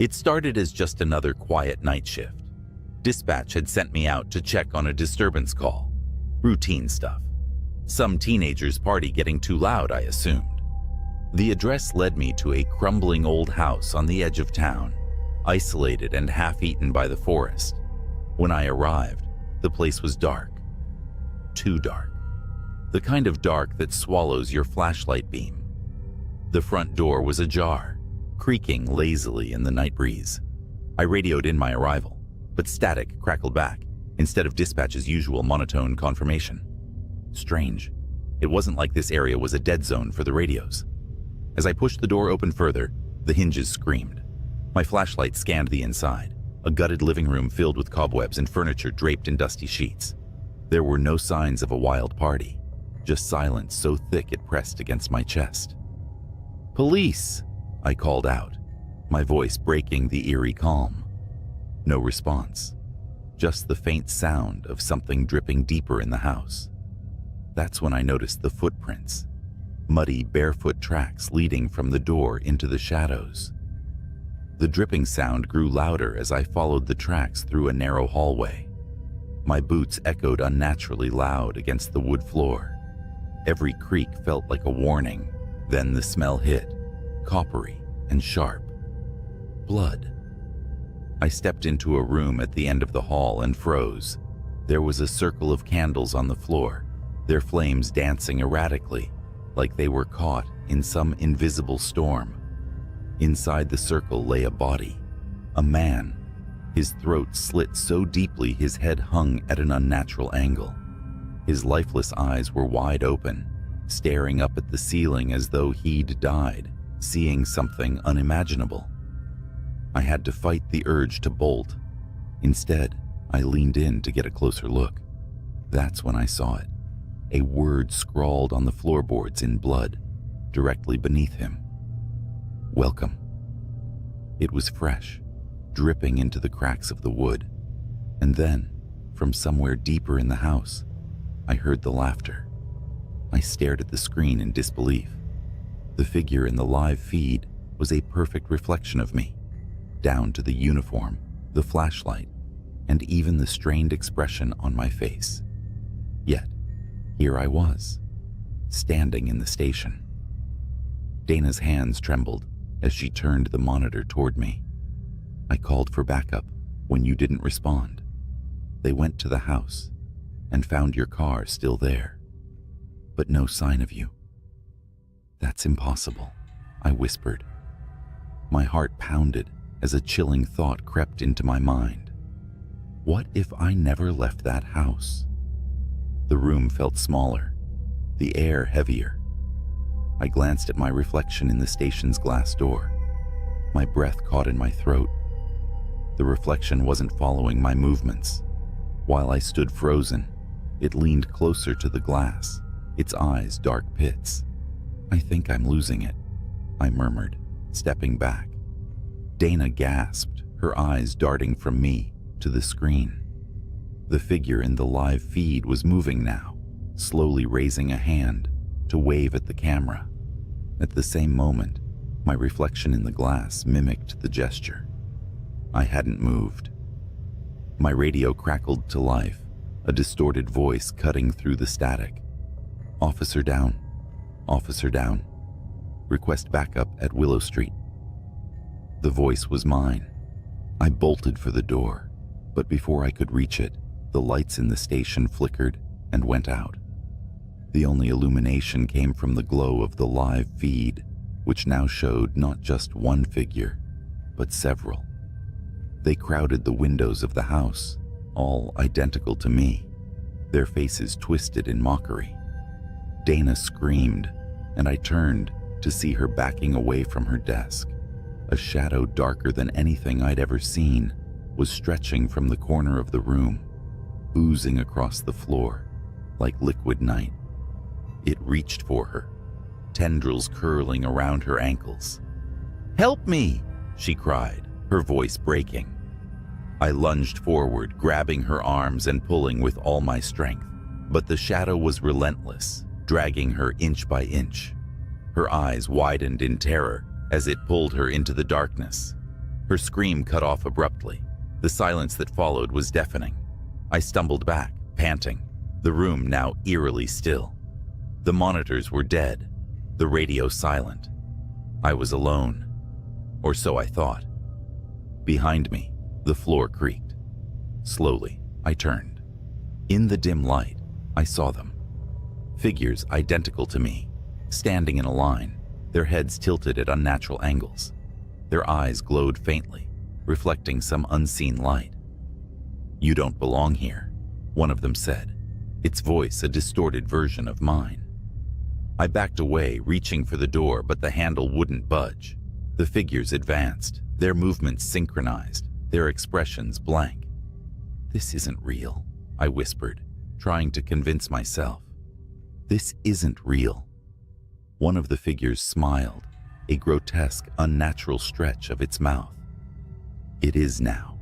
It started as just another quiet night shift. Dispatch had sent me out to check on a disturbance call. Routine stuff. Some teenager's party getting too loud, I assumed. The address led me to a crumbling old house on the edge of town, isolated and half-eaten by the forest. When I arrived, the place was dark. Too dark. The kind of dark that swallows your flashlight beam. The front door was ajar, creaking lazily in the night breeze. I radioed in my arrival, but static crackled back instead of dispatch's usual monotone confirmation. Strange. It wasn't like this area was a dead zone for the radios. As I pushed the door open further, the hinges screamed. My flashlight scanned the inside, a gutted living room filled with cobwebs and furniture draped in dusty sheets. There were no signs of a wild party, just silence so thick it pressed against my chest. "Police!" I called out, my voice breaking the eerie calm. No response, just the faint sound of something dripping deeper in the house. That's when I noticed the footprints, muddy, barefoot tracks leading from the door into the shadows. The dripping sound grew louder as I followed the tracks through a narrow hallway. My boots echoed unnaturally loud against the wood floor. Every creak felt like a warning. Then the smell hit, coppery and sharp. Blood. I stepped into a room at the end of the hall and froze. There was a circle of candles on the floor, their flames dancing erratically, like they were caught in some invisible storm. Inside the circle lay a body, a man, his throat slit so deeply his head hung at an unnatural angle. His lifeless eyes were wide open, staring up at the ceiling as though he'd died, seeing something unimaginable. I had to fight the urge to bolt. Instead, I leaned in to get a closer look. That's when I saw it. A word scrawled on the floorboards in blood, directly beneath him. "Welcome." It was fresh, dripping into the cracks of the wood. And then, from somewhere deeper in the house, I heard the laughter. I stared at the screen in disbelief. The figure in the live feed was a perfect reflection of me, down to the uniform, the flashlight, and even the strained expression on my face. Yet, here I was, standing in the station. Dana's hands trembled as she turned the monitor toward me. "I called for backup when you didn't respond. They went to the house and found your car still there, but no sign of you." "That's impossible," I whispered. My heart pounded as a chilling thought crept into my mind. What if I never left that house? The room felt smaller, the air heavier. I glanced at my reflection in the station's glass door. My breath caught in my throat. The reflection wasn't following my movements. While I stood frozen, it leaned closer to the glass, its eyes dark pits. "I think I'm losing it," I murmured, stepping back. Dana gasped, her eyes darting from me to the screen. The figure in the live feed was moving now, slowly raising a hand to wave at the camera. At the same moment, my reflection in the glass mimicked the gesture. I hadn't moved. My radio crackled to life, a distorted voice cutting through the static. "Officer down. Officer down. Request backup at Willow Street." The voice was mine. I bolted for the door, but before I could reach it, the lights in the station flickered and went out. The only illumination came from the glow of the live feed, which now showed not just one figure, but several. They crowded the windows of the house, all identical to me, their faces twisted in mockery. Dana screamed, and I turned to see her backing away from her desk. A shadow darker than anything I'd ever seen was stretching from the corner of the room, oozing across the floor like liquid night. It reached for her, tendrils curling around her ankles. "Help me!" she cried, her voice breaking. I lunged forward, grabbing her arms and pulling with all my strength, but the shadow was relentless, dragging her inch by inch. Her eyes widened in terror as it pulled her into the darkness. Her scream cut off abruptly. The silence that followed was deafening. I stumbled back, panting, the room now eerily still. The monitors were dead, the radio silent. I was alone, or so I thought. Behind me, the floor creaked. Slowly, I turned. In the dim light, I saw them. Figures identical to me, standing in a line, their heads tilted at unnatural angles. Their eyes glowed faintly, reflecting some unseen light. "You don't belong here," one of them said, its voice a distorted version of mine. I backed away, reaching for the door, but the handle wouldn't budge. The figures advanced, their movements synchronized, their expressions blank. "This isn't real," I whispered, trying to convince myself. "This isn't real." One of the figures smiled, a grotesque, unnatural stretch of its mouth. "It is now."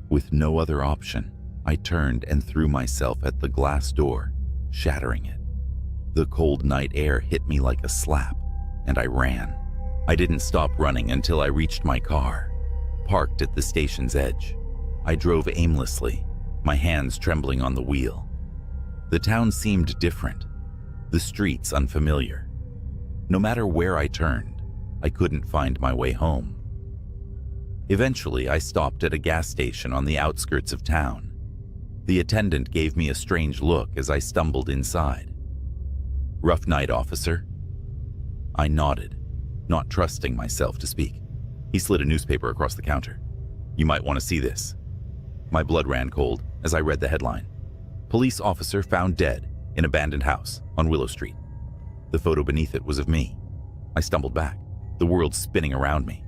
With no other option, I turned and threw myself at the glass door, shattering it. The cold night air hit me like a slap, and I ran. I didn't stop running until I reached my car, parked at the station's edge. I drove aimlessly, my hands trembling on the wheel. The town seemed different, the streets unfamiliar. No matter where I turned, I couldn't find my way home. Eventually, I stopped at a gas station on the outskirts of town. The attendant gave me a strange look as I stumbled inside. "Rough night, officer?" I nodded, not trusting myself to speak. He slid a newspaper across the counter. "You might want to see this." My blood ran cold as I read the headline. "Police officer found dead in abandoned house on Willow Street." The photo beneath it was of me. I stumbled back, the world spinning around me.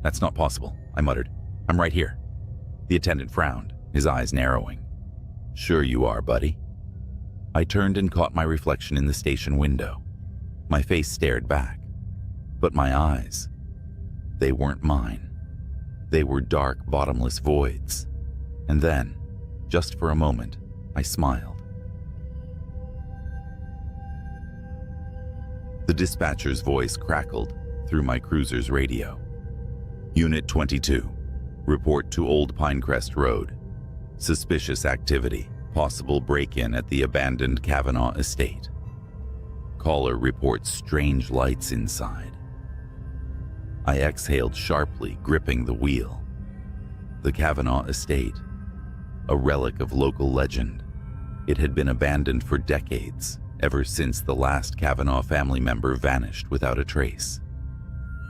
"That's not possible," I muttered. "I'm right here." The attendant frowned, his eyes narrowing. "Sure you are, buddy." I turned and caught my reflection in the station window. My face stared back, but my eyes, they weren't mine. They were dark, bottomless voids. And then, just for a moment, I smiled. The dispatcher's voice crackled through my cruiser's radio. "Unit 22, report to Old Pinecrest Road. Suspicious activity, possible break-in at the abandoned Kavanaugh estate. Caller reports strange lights inside." I exhaled sharply, gripping the wheel. The Kavanaugh estate, a relic of local legend. It had been abandoned for decades, ever since the last Kavanaugh family member vanished without a trace.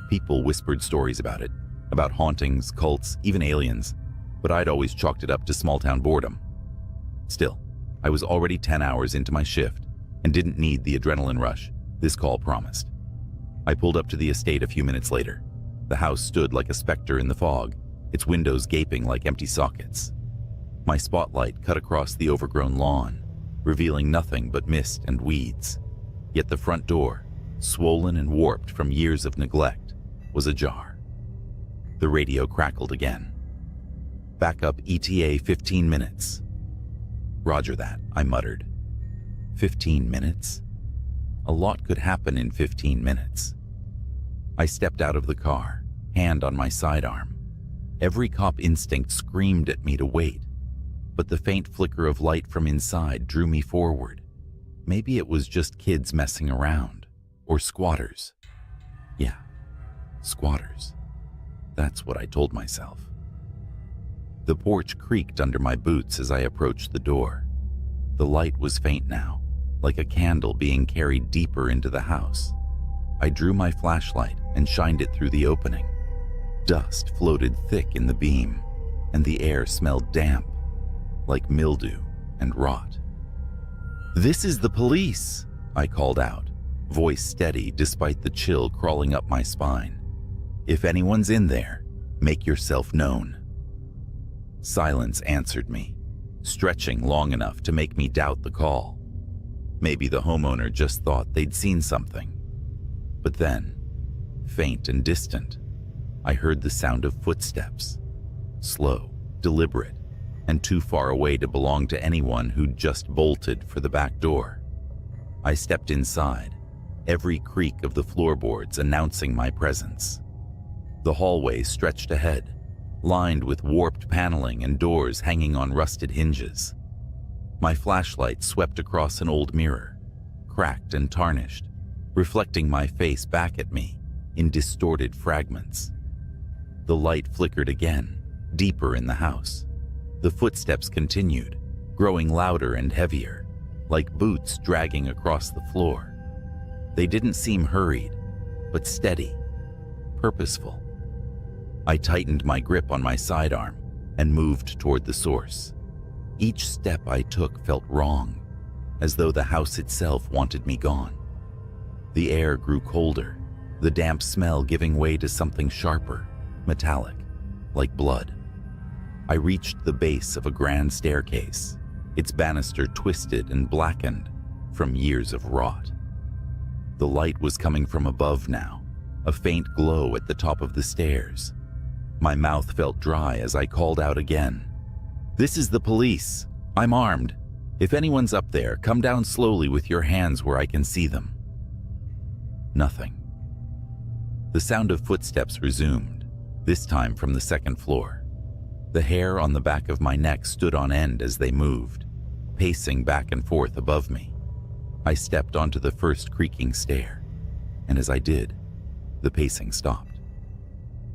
People whispered stories about it, about hauntings, cults, even aliens, but I'd always chalked it up to small-town boredom. Still, I was already 10 hours into my shift and didn't need the adrenaline rush this call promised. I pulled up to the estate a few minutes later. The house stood like a specter in the fog, its windows gaping like empty sockets. My spotlight cut across the overgrown lawn, revealing nothing but mist and weeds. Yet the front door, swollen and warped from years of neglect, was ajar. The radio crackled again. "Backup ETA 15 minutes. "Roger that," I muttered. 15 minutes? A lot could happen in 15 minutes. I stepped out of the car, hand on my sidearm. Every cop instinct screamed at me to wait, but the faint flicker of light from inside drew me forward. Maybe it was just kids messing around, or squatters. Yeah, squatters. That's what I told myself. The porch creaked under my boots as I approached the door. The light was faint now, like a candle being carried deeper into the house. I drew my flashlight and shined it through the opening. Dust floated thick in the beam, and the air smelled damp, like mildew and rot. "This is the police," I called out, voice steady despite the chill crawling up my spine. "If anyone's in there, make yourself known." Silence answered me, stretching long enough to make me doubt the call. Maybe the homeowner just thought they'd seen something. But then, faint and distant, I heard the sound of footsteps, slow, deliberate, and too far away to belong to anyone who'd just bolted for the back door. I stepped inside, every creak of the floorboards announcing my presence. The hallway stretched ahead, lined with warped paneling and doors hanging on rusted hinges. My flashlight swept across an old mirror, cracked and tarnished, reflecting my face back at me in distorted fragments. The light flickered again, deeper in the house. The footsteps continued, growing louder and heavier, like boots dragging across the floor. They didn't seem hurried, but steady, purposeful. I tightened my grip on my sidearm and moved toward the source. Each step I took felt wrong, as though the house itself wanted me gone. The air grew colder, the damp smell giving way to something sharper, metallic, like blood. I reached the base of a grand staircase, its banister twisted and blackened from years of rot. The light was coming from above now, a faint glow at the top of the stairs. My mouth felt dry as I called out again. "This is the police. I'm armed. If anyone's up there, come down slowly with your hands where I can see them." Nothing. The sound of footsteps resumed, this time from the second floor. The hair on the back of my neck stood on end as they moved, pacing back and forth above me. I stepped onto the first creaking stair, and as I did, the pacing stopped.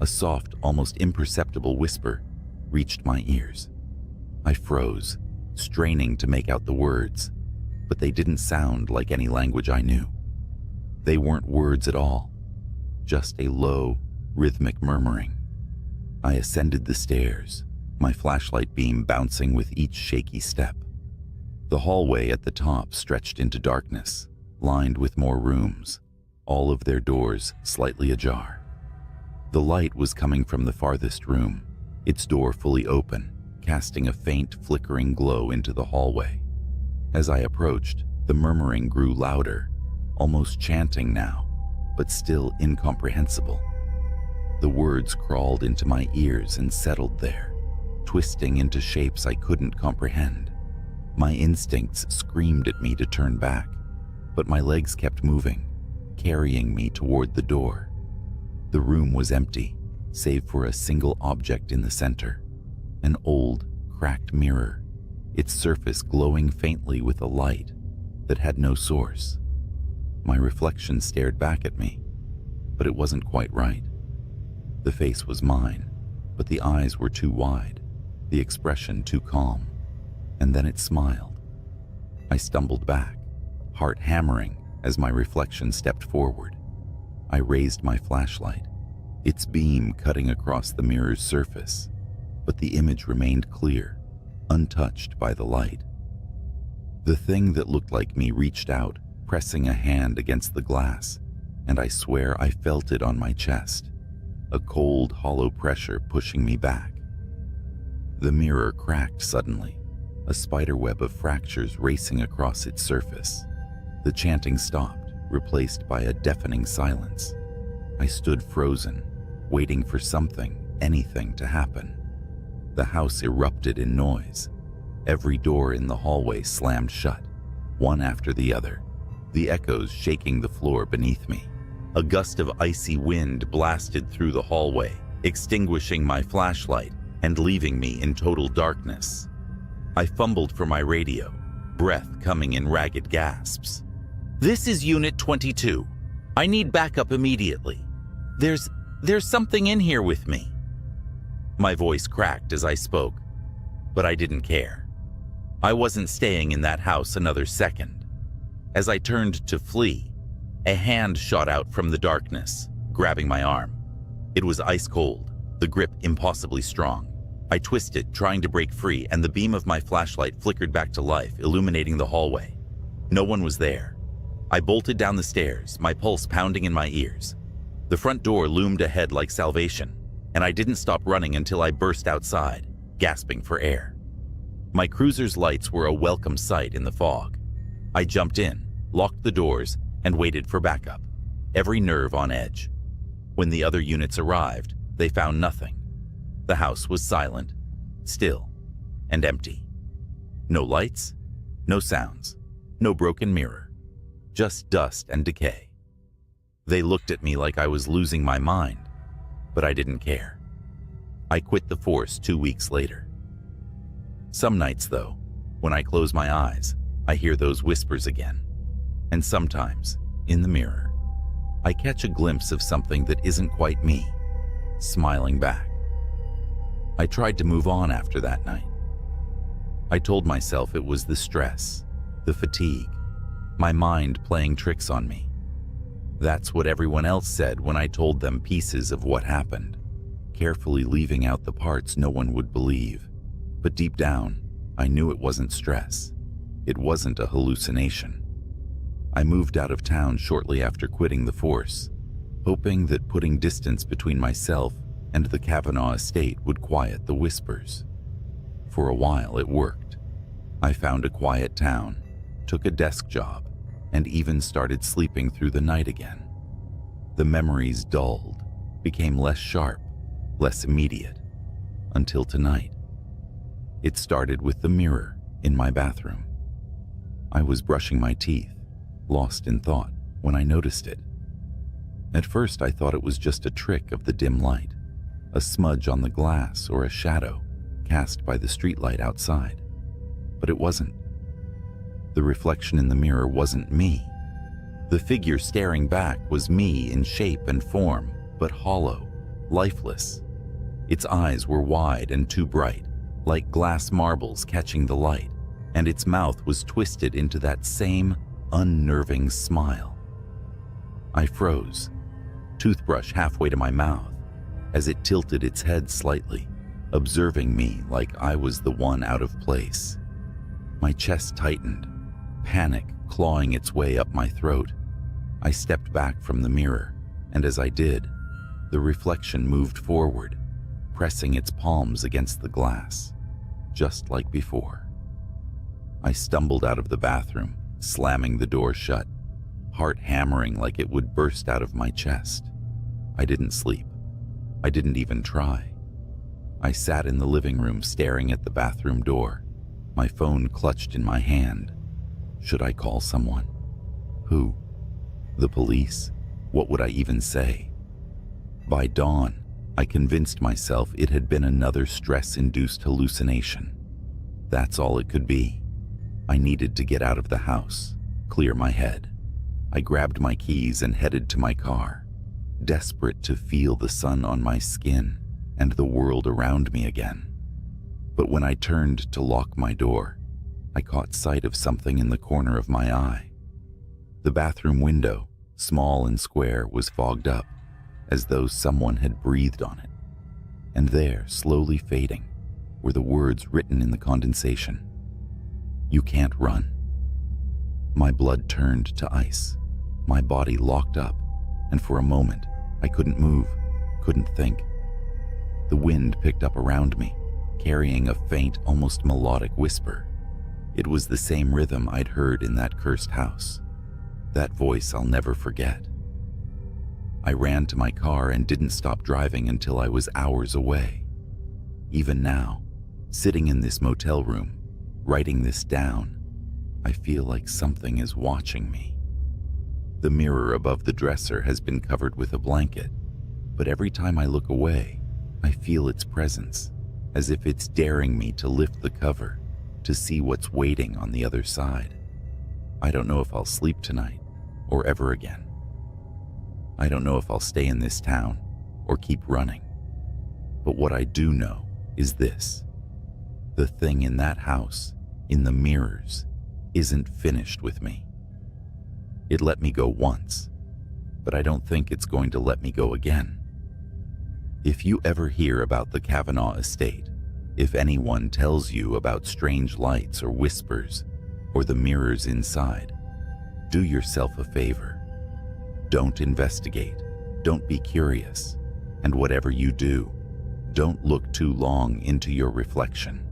A soft, almost imperceptible whisper reached my ears. I froze, straining to make out the words, but they didn't sound like any language I knew. They weren't words at all, just a low, rhythmic murmuring. I ascended the stairs, my flashlight beam bouncing with each shaky step. The hallway at the top stretched into darkness, lined with more rooms, all of their doors slightly ajar. The light was coming from the farthest room, its door fully open, casting a faint, flickering glow into the hallway. As I approached, the murmuring grew louder, almost chanting now, but still incomprehensible. The words crawled into my ears and settled there, twisting into shapes I couldn't comprehend. My instincts screamed at me to turn back, but my legs kept moving, carrying me toward the door. The room was empty, save for a single object in the center, an old, cracked mirror, its surface glowing faintly with a light that had no source. My reflection stared back at me, but it wasn't quite right. The face was mine, but the eyes were too wide, the expression too calm, and then it smiled. I stumbled back, heart hammering as my reflection stepped forward. I raised my flashlight, its beam cutting across the mirror's surface, but the image remained clear, untouched by the light. The thing that looked like me reached out, pressing a hand against the glass, and I swear I felt it on my chest, a cold, hollow pressure pushing me back. The mirror cracked suddenly, a spiderweb of fractures racing across its surface. The chanting stopped, replaced by a deafening silence. I stood frozen, waiting for something, anything to happen. The house erupted in noise. Every door in the hallway slammed shut, one after the other, the echoes shaking the floor beneath me. A gust of icy wind blasted through the hallway, extinguishing my flashlight and leaving me in total darkness. I fumbled for my radio, breath coming in ragged gasps. "This is Unit 22. I need backup immediately. There's something in here with me." My voice cracked as I spoke, but I didn't care. I wasn't staying in that house another second. As I turned to flee, a hand shot out from the darkness, grabbing my arm. It was ice cold, the grip impossibly strong. I twisted, trying to break free, and the beam of my flashlight flickered back to life, illuminating the hallway. No one was there. I bolted down the stairs, my pulse pounding in my ears. The front door loomed ahead like salvation, and I didn't stop running until I burst outside, gasping for air. My cruiser's lights were a welcome sight in the fog. I jumped in, locked the doors, and waited for backup, every nerve on edge. When the other units arrived, they found nothing. The house was silent, still, and empty. No lights, no sounds, no broken mirror, just dust and decay. They looked at me like I was losing my mind, but I didn't care. I quit the force 2 weeks later. Some nights, though, when I close my eyes, I hear those whispers again. And sometimes, in the mirror, I catch a glimpse of something that isn't quite me, smiling back. I tried to move on after that night. I told myself it was the stress, the fatigue, my mind playing tricks on me. That's what everyone else said when I told them pieces of what happened, carefully leaving out the parts no one would believe. But deep down, I knew it wasn't stress. It wasn't a hallucination. I moved out of town shortly after quitting the force, hoping that putting distance between myself and the Kavanaugh estate would quiet the whispers. For a while, it worked. I found a quiet town, took a desk job, and even started sleeping through the night again. The memories dulled, became less sharp, less immediate, until tonight. It started with the mirror in my bathroom. I was brushing my teeth, lost in thought, when I noticed it. At first, I thought it was just a trick of the dim light, a smudge on the glass or a shadow cast by the streetlight outside. But it wasn't. The reflection in the mirror wasn't me. The figure staring back was me in shape and form, but hollow, lifeless. Its eyes were wide and too bright, like glass marbles catching the light, and its mouth was twisted into that same unnerving smile. I froze, toothbrush halfway to my mouth, as it tilted its head slightly, observing me like I was the one out of place. My chest tightened, panic clawing its way up my throat. I stepped back from the mirror, and as I did, the reflection moved forward, pressing its palms against the glass, just like before. I stumbled out of the bathroom, slamming the door shut, heart hammering like it would burst out of my chest. I didn't sleep. I didn't even try. I sat in the living room staring at the bathroom door, my phone clutched in my hand. Should I call someone? Who? The police? What would I even say? By dawn, I convinced myself it had been another stress-induced hallucination. That's all it could be. I needed to get out of the house, clear my head. I grabbed my keys and headed to my car, desperate to feel the sun on my skin and the world around me again. But when I turned to lock my door, I caught sight of something in the corner of my eye. The bathroom window, small and square, was fogged up, as though someone had breathed on it. And there, slowly fading, were the words written in the condensation. "You can't run." My blood turned to ice. My body locked up, and for a moment, I couldn't move, couldn't think. The wind picked up around me, carrying a faint, almost melodic whisper. It was the same rhythm I'd heard in that cursed house. That voice I'll never forget. I ran to my car and didn't stop driving until I was hours away. Even now, sitting in this motel room, writing this down, I feel like something is watching me. The mirror above the dresser has been covered with a blanket, but every time I look away, I feel its presence, as if it's daring me to lift the cover, to see what's waiting on the other side. I don't know if I'll sleep tonight, or ever again. I don't know if I'll stay in this town, or keep running. But what I do know is this: the thing in that house, in the mirrors, isn't finished with me. It let me go once, but I don't think it's going to let me go again. If you ever hear about the Kavanaugh estate, if anyone tells you about strange lights or whispers, or the mirrors inside, do yourself a favor. Don't investigate, don't be curious, and whatever you do, don't look too long into your reflection.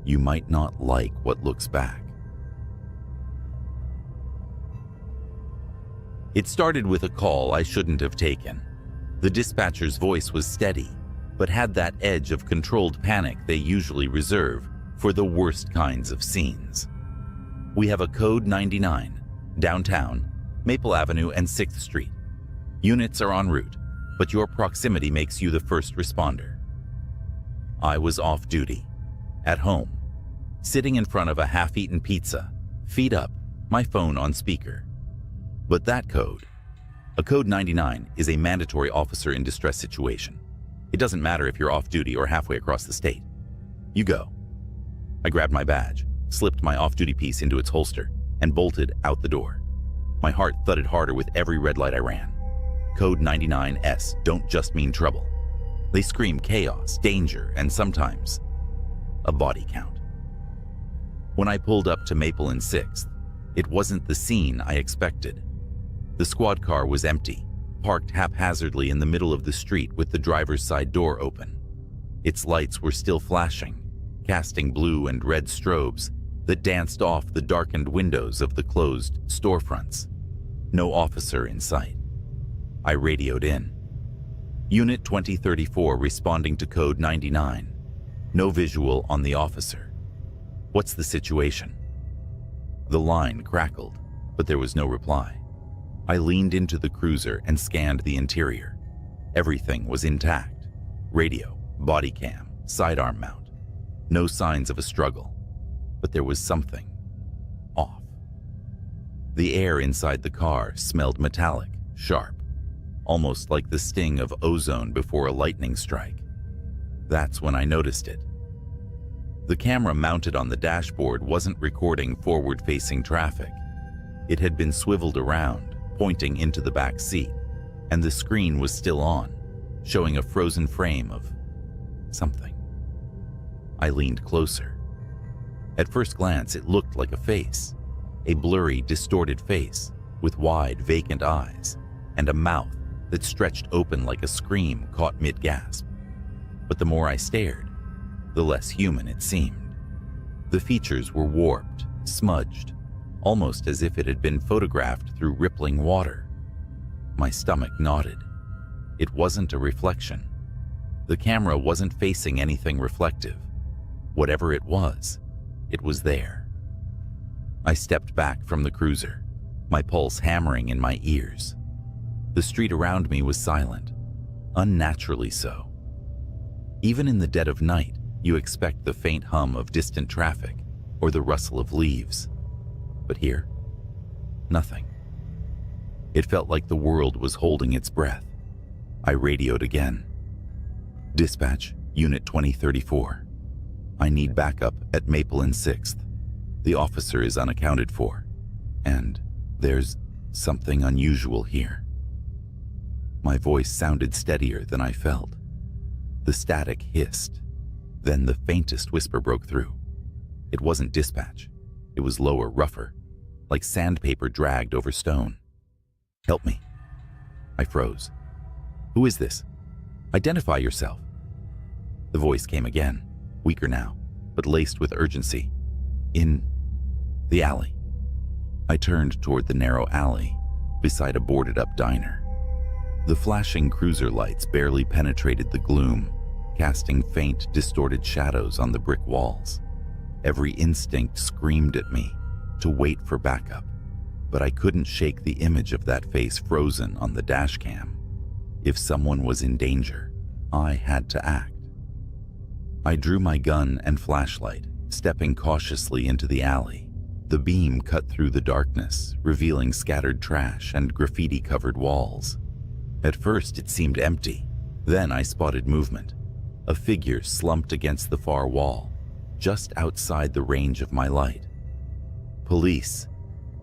You might not like what looks back. It started with a call I shouldn't have taken. The dispatcher's voice was steady, but had that edge of controlled panic they usually reserve for the worst kinds of scenes. "We have a code 99, downtown, Maple Avenue and 6th Street. Units are en route. but your proximity makes you the first responder. I was off duty, at home, sitting in front of a half-eaten pizza, feet up, my phone on speaker. But that code, a code 99, is a mandatory officer in distress situation. It doesn't matter if you're off duty or halfway across the state. You go. I grabbed my badge, slipped my off-duty piece into its holster, and bolted out the door. My heart thudded harder with every red light I ran. Code 99S don't just mean trouble. They scream chaos, danger, and sometimes a body count. When I pulled up to Maple and 6th, it wasn't the scene I expected. The squad car was empty, parked haphazardly in the middle of the street with the driver's side door open. Its lights were still flashing, casting blue and red strobes that danced off the darkened windows of the closed storefronts. No officer in sight. I radioed in. Unit 2034 responding to code 99. No visual on the officer. What's the situation? The line crackled, but there was no reply. I leaned into the cruiser and scanned the interior. Everything was intact. Radio, body cam, sidearm mount. No signs of a struggle, but there was something off. The air inside the car smelled metallic, sharp, almost like the sting of ozone before a lightning strike. That's when I noticed it. The camera mounted on the dashboard wasn't recording forward-facing traffic. It had been swiveled around, pointing into the back seat, and the screen was still on, showing a frozen frame of something. I leaned closer. At first glance, it looked like a face, a blurry, distorted face with wide, vacant eyes and a mouth that stretched open like a scream caught mid-gasp. But the more I stared, the less human it seemed. The features were warped, smudged, almost as if it had been photographed through rippling water. My stomach knotted. It wasn't a reflection. The camera wasn't facing anything reflective. Whatever it was there. I stepped back from the cruiser, my pulse hammering in my ears. The street around me was silent, unnaturally so. Even in the dead of night, you expect the faint hum of distant traffic or the rustle of leaves. But here, nothing. It felt like the world was holding its breath. I radioed again. Dispatch, Unit 2034. I need backup at Maple and 6th. The officer is unaccounted for, and there's something unusual here. My voice sounded steadier than I felt. The static hissed. Then the faintest whisper broke through. It wasn't dispatch. It was lower, rougher, like sandpaper dragged over stone. Help me. I froze. Who is this? Identify yourself. The voice came again, weaker now, but laced with urgency. In the alley. I turned toward the narrow alley, beside a boarded-up diner. The flashing cruiser lights barely penetrated the gloom, casting faint, distorted shadows on the brick walls. Every instinct screamed at me to wait for backup, but I couldn't shake the image of that face frozen on the dash cam. If someone was in danger, I had to act. I drew my gun and flashlight, stepping cautiously into the alley. The beam cut through the darkness, revealing scattered trash and graffiti-covered walls. At first, it seemed empty. Then I spotted movement. A figure slumped against the far wall, just outside the range of my light. Police.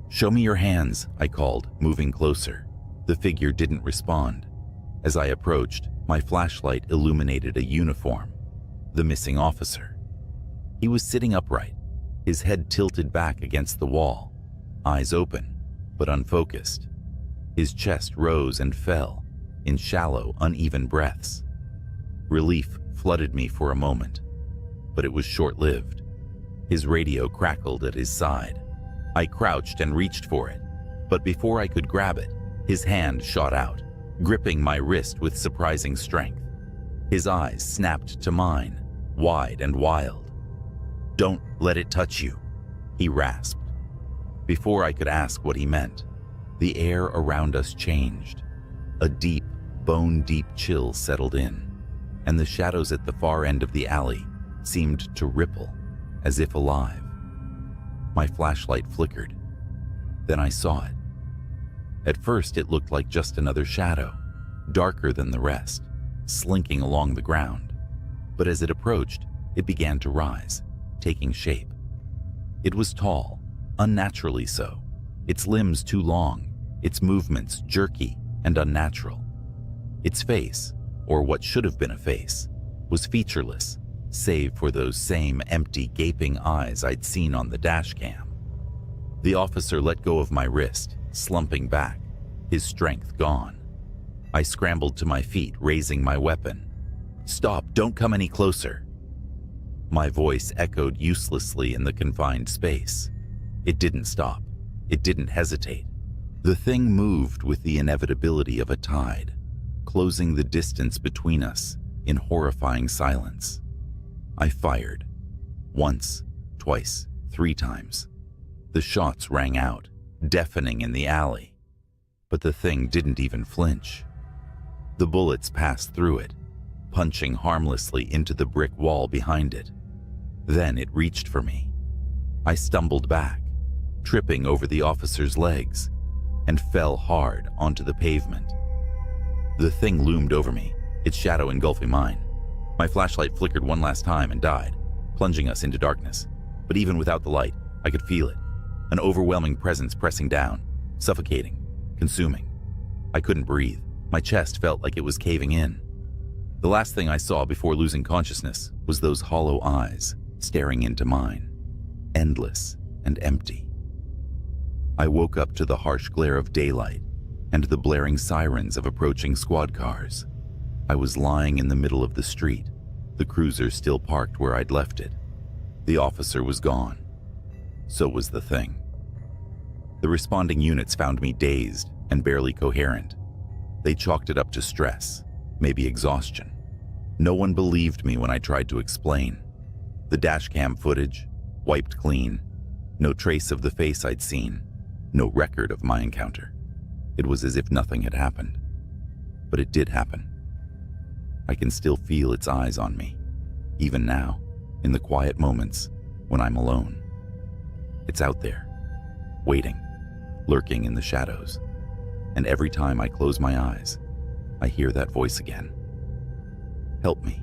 Show me your hands, I called, moving closer. The figure didn't respond. As I approached, my flashlight illuminated a uniform. The missing officer. He was sitting upright, his head tilted back against the wall, eyes open, but unfocused. His chest rose and fell in shallow, uneven breaths. Relief flooded me for a moment, but it was short-lived. His radio crackled at his side. I crouched and reached for it, but before I could grab it, his hand shot out, gripping my wrist with surprising strength. His eyes snapped to mine, wide and wild. "Don't let it touch you," he rasped. Before I could ask what he meant, the air around us changed. A deep, bone-deep chill settled in, and the shadows at the far end of the alley seemed to ripple, as if alive. My flashlight flickered. Then I saw it. At first, it looked like just another shadow, darker than the rest, slinking along the ground. But as it approached, it began to rise, taking shape. It was tall, unnaturally so, its limbs too long, its movements jerky and unnatural. Its face, or what should have been a face, was featureless, save for those same empty, gaping eyes I'd seen on the dash cam. The officer let go of my wrist, slumping back, his strength gone. I scrambled to my feet, raising my weapon. "Stop, don't come any closer." My voice echoed uselessly in the confined space. It didn't stop. It didn't hesitate. The thing moved with the inevitability of a tide, closing the distance between us in horrifying silence. I fired. Once, twice, 3 times. The shots rang out, deafening in the alley. But the thing didn't even flinch. The bullets passed through it, punching harmlessly into the brick wall behind it. Then it reached for me. I stumbled back, tripping over the officer's legs, and fell hard onto the pavement. The thing loomed over me, its shadow engulfing mine. My flashlight flickered one last time and died, plunging us into darkness. But even without the light, I could feel it. An overwhelming presence pressing down, suffocating, consuming. I couldn't breathe. My chest felt like it was caving in. The last thing I saw before losing consciousness was those hollow eyes staring into mine, endless and empty. I woke up to the harsh glare of daylight and the blaring sirens of approaching squad cars. I was lying in the middle of the street, the cruiser still parked where I'd left it. The officer was gone. So was the thing. The responding units found me dazed and barely coherent. They chalked it up to stress, maybe exhaustion. No one believed me when I tried to explain. The dashcam footage, wiped clean. No trace of the face I'd seen. No record of my encounter. It was as if nothing had happened. But it did happen. I can still feel its eyes on me, even now, in the quiet moments when I'm alone. It's out there, waiting, lurking in the shadows. And every time I close my eyes, I hear that voice again. Help me.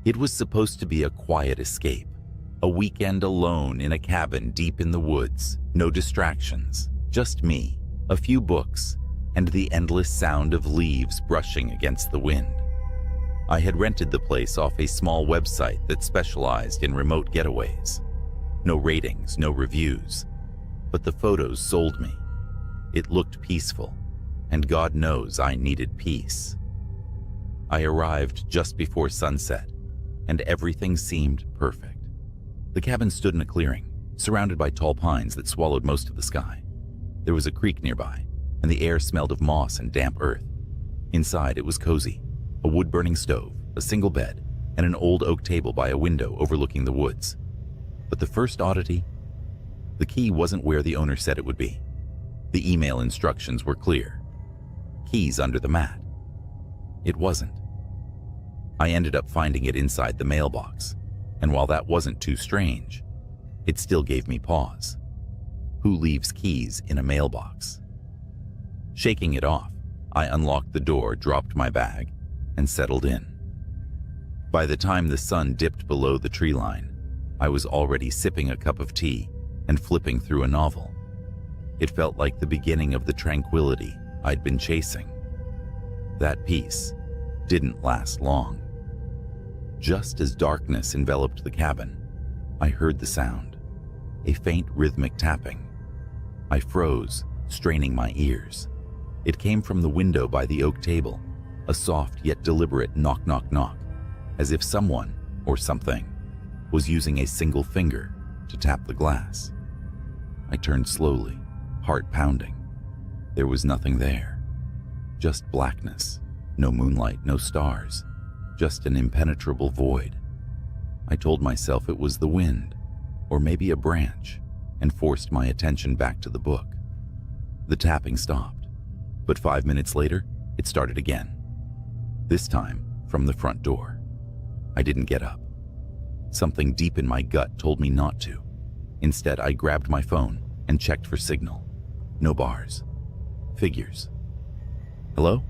It was supposed to be a quiet escape, a weekend alone in a cabin deep in the woods, no distractions, just me, a few books, and the endless sound of leaves brushing against the wind. I had rented the place off a small website that specialized in remote getaways. No ratings, no reviews, but the photos sold me. It looked peaceful, and God knows I needed peace. I arrived just before sunset, and everything seemed perfect. The cabin stood in a clearing, surrounded by tall pines that swallowed most of the sky. There was a creek nearby, and the air smelled of moss and damp earth. Inside, it was cozy, a wood-burning stove, a single bed, and an old oak table by a window overlooking the woods. But the first oddity? The key wasn't where the owner said it would be. The email instructions were clear. Keys under the mat. It wasn't. I ended up finding it inside the mailbox, and while that wasn't too strange, it still gave me pause. Who leaves keys in a mailbox? Shaking it off, I unlocked the door, dropped my bag, and settled in. By the time the sun dipped below the tree line, I was already sipping a cup of tea and flipping through a novel. It felt like the beginning of the tranquility I'd been chasing. That peace didn't last long. Just as darkness enveloped the cabin, I heard the sound, a faint rhythmic tapping. I froze, straining my ears. It came from the window by the oak table, a soft yet deliberate knock, knock, knock, as if someone, or something, was using a single finger to tap the glass. I turned slowly, heart pounding. There was nothing there. Just blackness, no moonlight, no stars, just an impenetrable void. I told myself it was the wind, or maybe a branch, and forced my attention back to the book. The tapping stopped, but 5 minutes later, it started again. This time, from the front door. I didn't get up. Something deep in my gut told me not to. Instead, I grabbed my phone and checked for signal. No bars. Figures. "Hello?"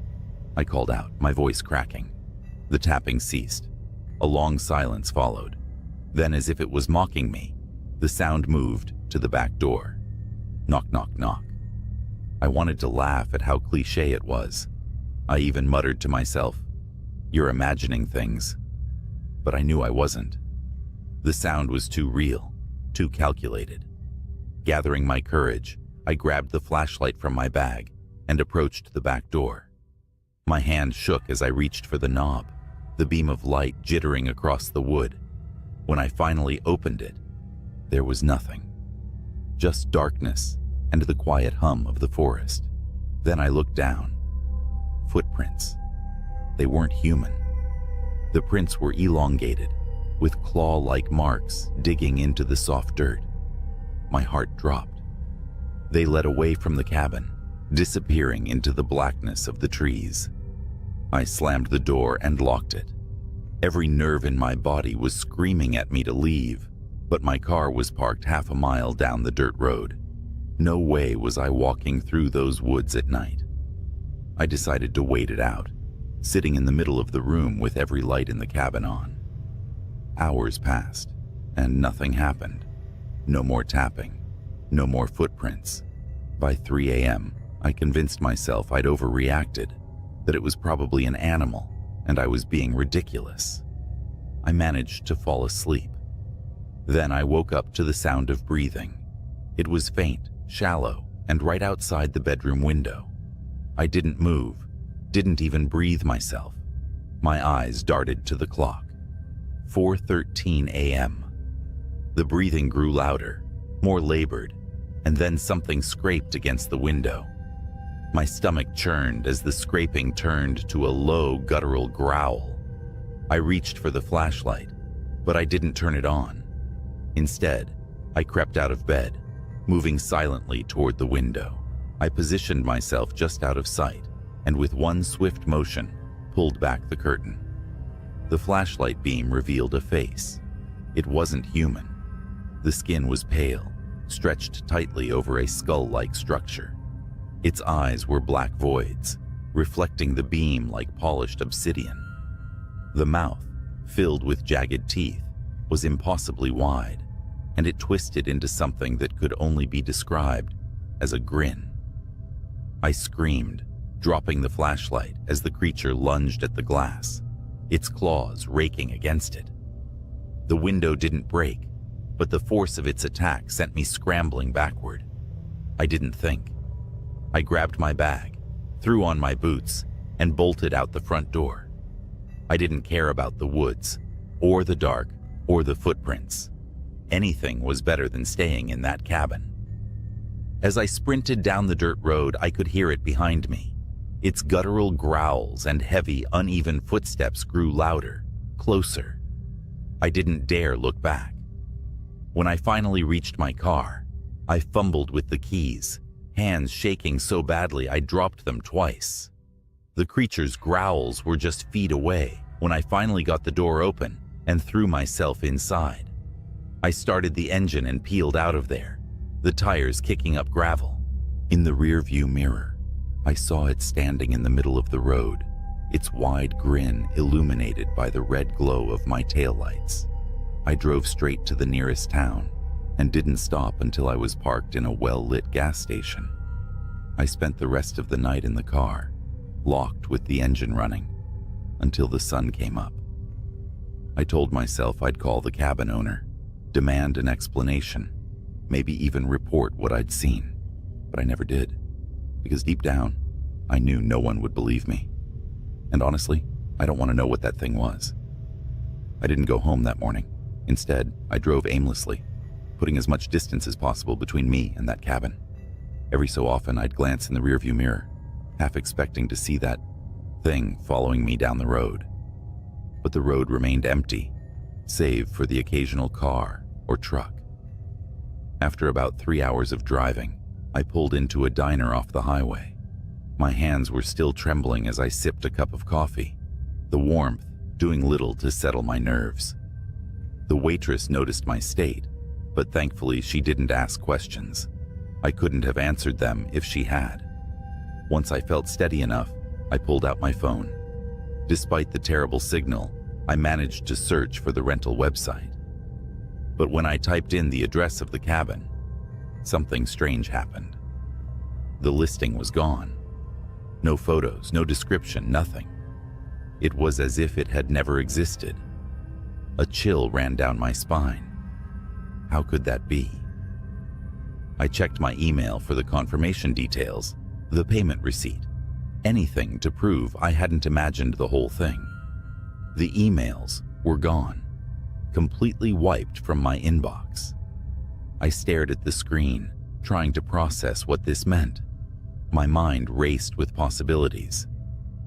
I called out, my voice cracking. The tapping ceased. A long silence followed. Then, as if it was mocking me, the sound moved to the back door. Knock, knock, knock. I wanted to laugh at how cliché it was. I even muttered to myself, "You're imagining things." But I knew I wasn't. The sound was too real, too calculated. Gathering my courage, I grabbed the flashlight from my bag and approached the back door. My hand shook as I reached for the knob, the beam of light jittering across the wood. When I finally opened it, there was nothing. Just darkness and the quiet hum of the forest. Then I looked down. Footprints. They weren't human. The prints were elongated, with claw-like marks digging into the soft dirt. My heart dropped. They led away from the cabin, disappearing into the blackness of the trees. I slammed the door and locked it. Every nerve in my body was screaming at me to leave, but my car was parked half a mile down the dirt road. No way was I walking through those woods at night. I decided to wait it out, sitting in the middle of the room with every light in the cabin on. Hours passed, and nothing happened. No more tapping, no more footprints. By 3 a.m., I convinced myself I'd overreacted, that it was probably an animal, and I was being ridiculous. I managed to fall asleep. Then I woke up to the sound of breathing. It was faint, shallow, and right outside the bedroom window. I didn't move, didn't even breathe myself. My eyes darted to the clock. 4:13 a.m. The breathing grew louder, more labored, and then something scraped against the window. My stomach churned as the scraping turned to a low, guttural growl. I reached for the flashlight, but I didn't turn it on. Instead, I crept out of bed, moving silently toward the window. I positioned myself just out of sight, and with one swift motion, pulled back the curtain. The flashlight beam revealed a face. It wasn't human. The skin was pale, stretched tightly over a skull-like structure. Its eyes were black voids, reflecting the beam like polished obsidian. The mouth, filled with jagged teeth, was impossibly wide, and it twisted into something that could only be described as a grin. I screamed, dropping the flashlight as the creature lunged at the glass, its claws raking against it. The window didn't break, but the force of its attack sent me scrambling backward. I didn't think. I grabbed my bag, threw on my boots, and bolted out the front door. I didn't care about the woods, or the dark, or the footprints. Anything was better than staying in that cabin. As I sprinted down the dirt road, I could hear it behind me. Its guttural growls and heavy, uneven footsteps grew louder, closer. I didn't dare look back. When I finally reached my car, I fumbled with the keys, hands shaking so badly I dropped them twice. The creature's growls were just feet away when I finally got the door open and threw myself inside. I started the engine and peeled out of there, the tires kicking up gravel. In the rearview mirror, I saw it standing in the middle of the road, its wide grin illuminated by the red glow of my taillights. I drove straight to the nearest town and didn't stop until I was parked in a well-lit gas station. I spent the rest of the night in the car, locked with the engine running, until the sun came up. I told myself I'd call the cabin owner, demand an explanation, maybe even report what I'd seen, but I never did, because deep down, I knew no one would believe me. And honestly, I don't want to know what that thing was. I didn't go home that morning. Instead, I drove aimlessly, putting as much distance as possible between me and that cabin. Every so often, I'd glance in the rearview mirror, half expecting to see that thing following me down the road. But the road remained empty, save for the occasional car or truck. After about 3 hours of driving, I pulled into a diner off the highway. My hands were still trembling as I sipped a cup of coffee, the warmth doing little to settle my nerves. The waitress noticed my state, but thankfully she didn't ask questions. I couldn't have answered them if she had. Once I felt steady enough, I pulled out my phone. Despite the terrible signal, I managed to search for the rental website. But when I typed in the address of the cabin, something strange happened. The listing was gone. No photos, no description, nothing. It was as if it had never existed. A chill ran down my spine. How could that be? I checked my email for the confirmation details, the payment receipt, anything to prove I hadn't imagined the whole thing. The emails were gone, completely wiped from my inbox. I stared at the screen, trying to process what this meant. My mind raced with possibilities.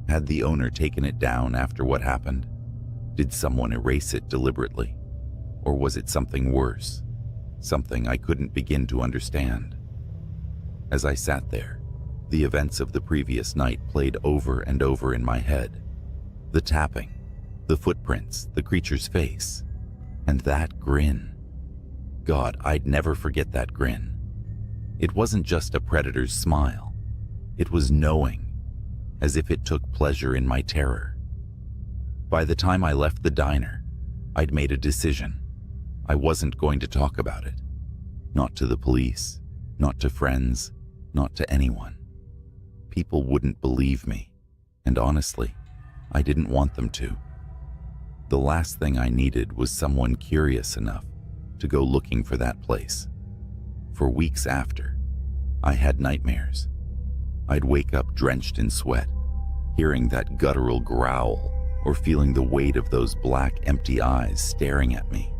Had the owner taken it down after what happened? Did someone erase it deliberately? Or was it something worse? Something I couldn't begin to understand. As I sat there, the events of the previous night played over and over in my head. The tapping, the footprints, the creature's face, and that grin. God, I'd never forget that grin. It wasn't just a predator's smile. It was knowing, as if it took pleasure in my terror. By the time I left the diner, I'd made a decision. I wasn't going to talk about it. Not to the police, not to friends, not to anyone. People wouldn't believe me, and honestly, I didn't want them to. The last thing I needed was someone curious enough to go looking for that place. For weeks after, I had nightmares. I'd wake up drenched in sweat, hearing that guttural growl or feeling the weight of those black, empty eyes staring at me.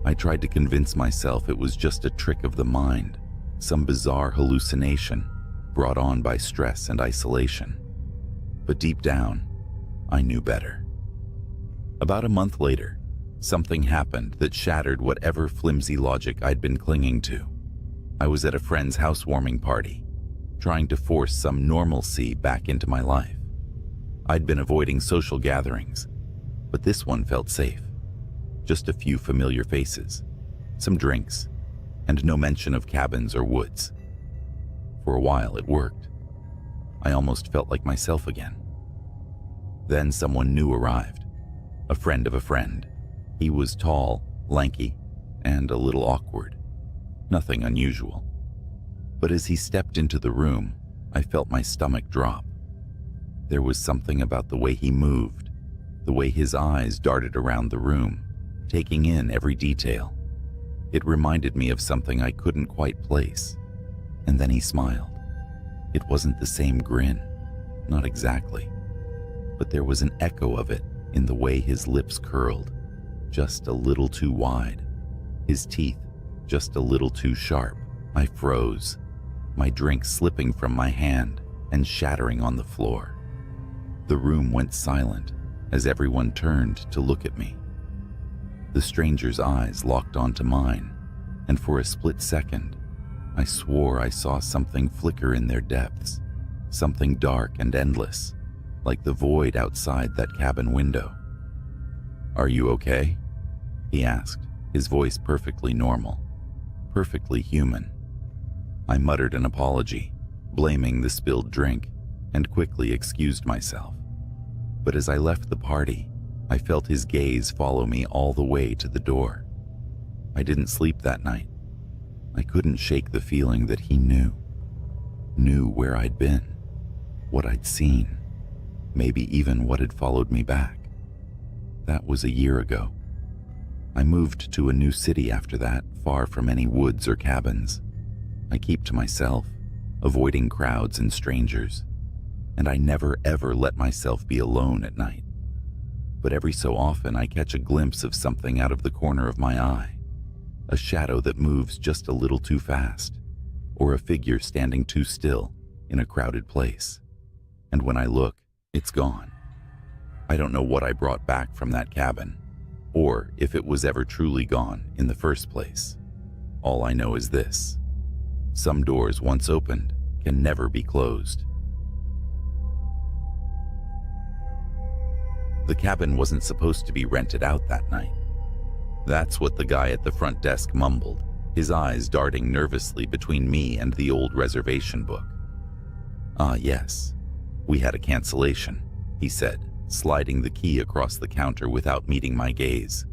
I tried to convince myself it was just a trick of the mind, some bizarre hallucination brought on by stress and isolation. But deep down, I knew better. About a month later, something happened that shattered whatever flimsy logic I'd been clinging to. I was at a friend's housewarming party, trying to force some normalcy back into my life. I'd been avoiding social gatherings, but this one felt safe. Just a few familiar faces, some drinks, and no mention of cabins or woods. For a while, it worked. I almost felt like myself again. Then someone new arrived, a friend of a friend. He was tall, lanky, and a little awkward. Nothing unusual. But as he stepped into the room, I felt my stomach drop. There was something about the way he moved, the way his eyes darted around the room, taking in every detail. It reminded me of something I couldn't quite place. And then he smiled. It wasn't the same grin, not exactly. But there was an echo of it in the way his lips curled, just a little too wide. His teeth just a little too sharp. I froze, my drink slipping from my hand and shattering on the floor. The room went silent as everyone turned to look at me. The stranger's eyes locked onto mine, and for a split second, I swore I saw something flicker in their depths, something dark and endless, like the void outside that cabin window. "Are you okay?" he asked, his voice perfectly normal, perfectly human. I muttered an apology, blaming the spilled drink, and quickly excused myself. But as I left the party, I felt his gaze follow me all the way to the door. I didn't sleep that night. I couldn't shake the feeling that he knew where I'd been, what I'd seen, maybe even what had followed me back. That was a year ago. I moved to a new city after that, far from any woods or cabins. I keep to myself, avoiding crowds and strangers, and I never ever let myself be alone at night. But every so often I catch a glimpse of something out of the corner of my eye, a shadow that moves just a little too fast, or a figure standing too still in a crowded place. And when I look, it's gone. I don't know what I brought back from that cabin, or if it was ever truly gone in the first place. All I know is this: Some doors, once opened, can never be closed. The cabin wasn't supposed to be rented out that night. That's what the guy at the front desk mumbled, his eyes darting nervously between me and the old reservation book. "Ah, yes. We had a cancellation," he said, sliding the key across the counter without meeting my gaze.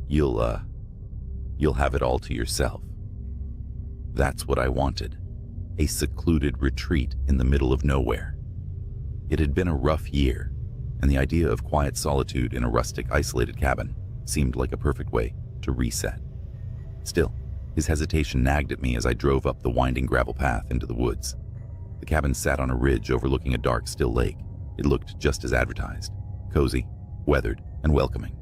You'll have it all to yourself." That's what I wanted, a secluded retreat in the middle of nowhere. It had been a rough year, and the idea of quiet solitude in a rustic, isolated cabin seemed like a perfect way to reset. Still, his hesitation nagged at me as I drove up the winding gravel path into the woods. The cabin sat on a ridge overlooking a dark, still lake. It looked just as advertised, cozy, weathered, and welcoming.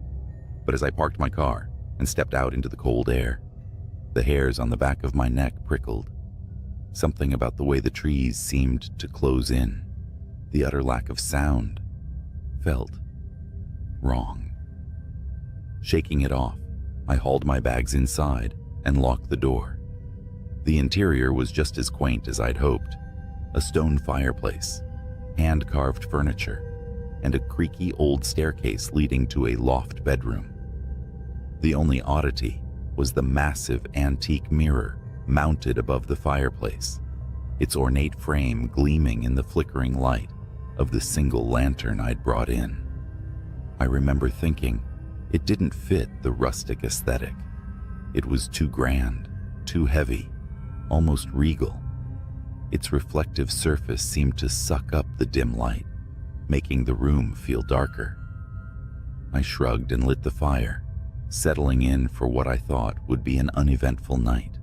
But as I parked my car and stepped out into the cold air, the hairs on the back of my neck prickled. Something about the way the trees seemed to close in, the utter lack of sound, felt wrong. Shaking it off, I hauled my bags inside and locked the door. The interior was just as quaint as I'd hoped. A stone fireplace, hand-carved furniture, and a creaky old staircase leading to a loft bedroom. The only oddity was the massive antique mirror mounted above the fireplace, its ornate frame gleaming in the flickering light of the single lantern I'd brought in. I remember thinking it didn't fit the rustic aesthetic. It was too grand, too heavy, almost regal. Its reflective surface seemed to suck up the dim light, making the room feel darker. I shrugged and lit the fire, settling in for what I thought would be an uneventful night.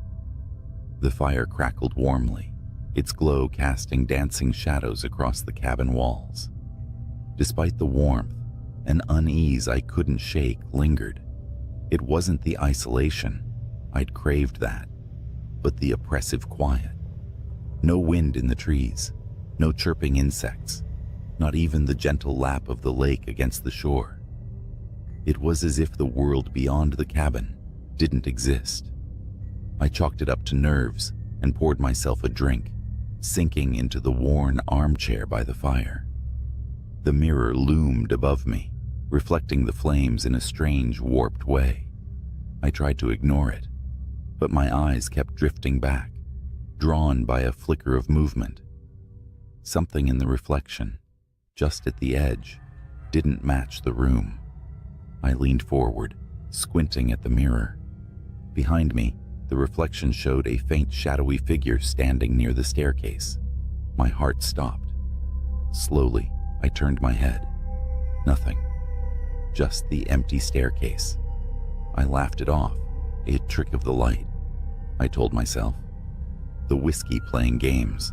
The fire crackled warmly, its glow casting dancing shadows across the cabin walls. Despite the warmth, an unease I couldn't shake lingered. It wasn't the isolation, I'd craved that, but the oppressive quiet. No wind in the trees, no chirping insects, not even the gentle lap of the lake against the shore. It was as if the world beyond the cabin didn't exist. I chalked it up to nerves and poured myself a drink, sinking into the worn armchair by the fire. The mirror loomed above me, reflecting the flames in a strange, warped way. I tried to ignore it, but my eyes kept drifting back, drawn by a flicker of movement. Something in the reflection, just at the edge, didn't match the room. I leaned forward, squinting at the mirror. Behind me, the reflection showed a faint shadowy figure standing near the staircase. My heart stopped. Slowly, I turned my head. Nothing. Just the empty staircase. I laughed it off, a trick of the light, I told myself. The whiskey playing games.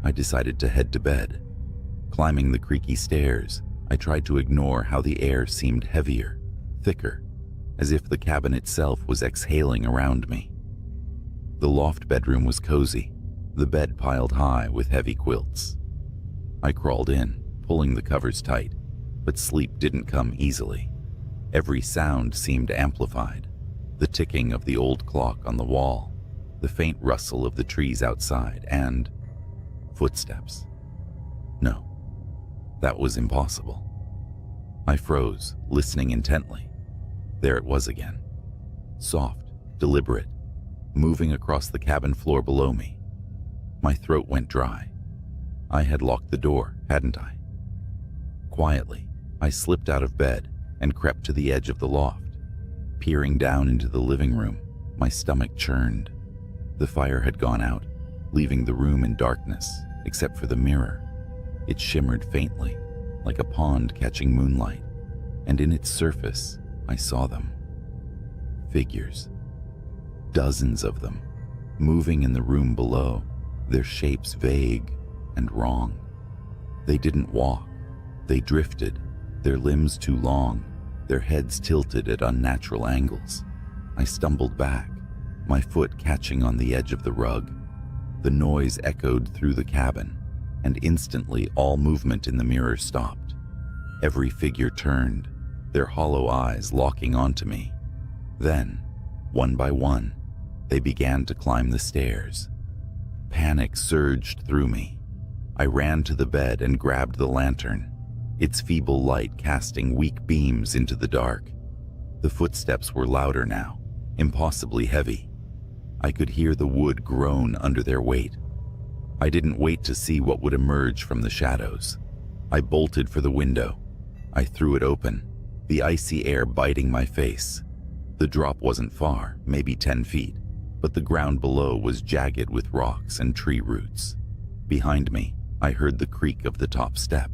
I decided to head to bed. Climbing the creaky stairs, I tried to ignore how the air seemed heavier, thicker, as if the cabin itself was exhaling around me. The loft bedroom was cozy, the bed piled high with heavy quilts. I crawled in, pulling the covers tight, but sleep didn't come easily. Every sound seemed amplified, the ticking of the old clock on the wall, the faint rustle of the trees outside, and footsteps. No, that was impossible. I froze, listening intently. There it was again. Soft, deliberate, moving across the cabin floor below me. My throat went dry. I had locked the door, hadn't I? Quietly, I slipped out of bed and crept to the edge of the loft. Peering down into the living room, my stomach churned. The fire had gone out, leaving the room in darkness, except for the mirror. It shimmered faintly, like a pond catching moonlight, and in its surface, I saw them. Figures. Dozens of them, moving in the room below, their shapes vague and wrong. They didn't walk. They drifted, their limbs too long, their heads tilted at unnatural angles. I stumbled back, my foot catching on the edge of the rug. The noise echoed through the cabin, and instantly all movement in the mirror stopped. Every figure turned, their hollow eyes locking onto me. Then, one by one, They began to climb the stairs. Panic surged through me. I ran to the bed and grabbed the lantern, its feeble light casting weak beams into the dark. The footsteps were louder now, impossibly heavy. I could hear the wood groan under their weight. I didn't wait to see what would emerge from the shadows. I bolted for the window. I threw it open, the icy air biting my face. The drop wasn't far, maybe 10 feet, but the ground below was jagged with rocks and tree roots. Behind me, I heard the creak of the top step.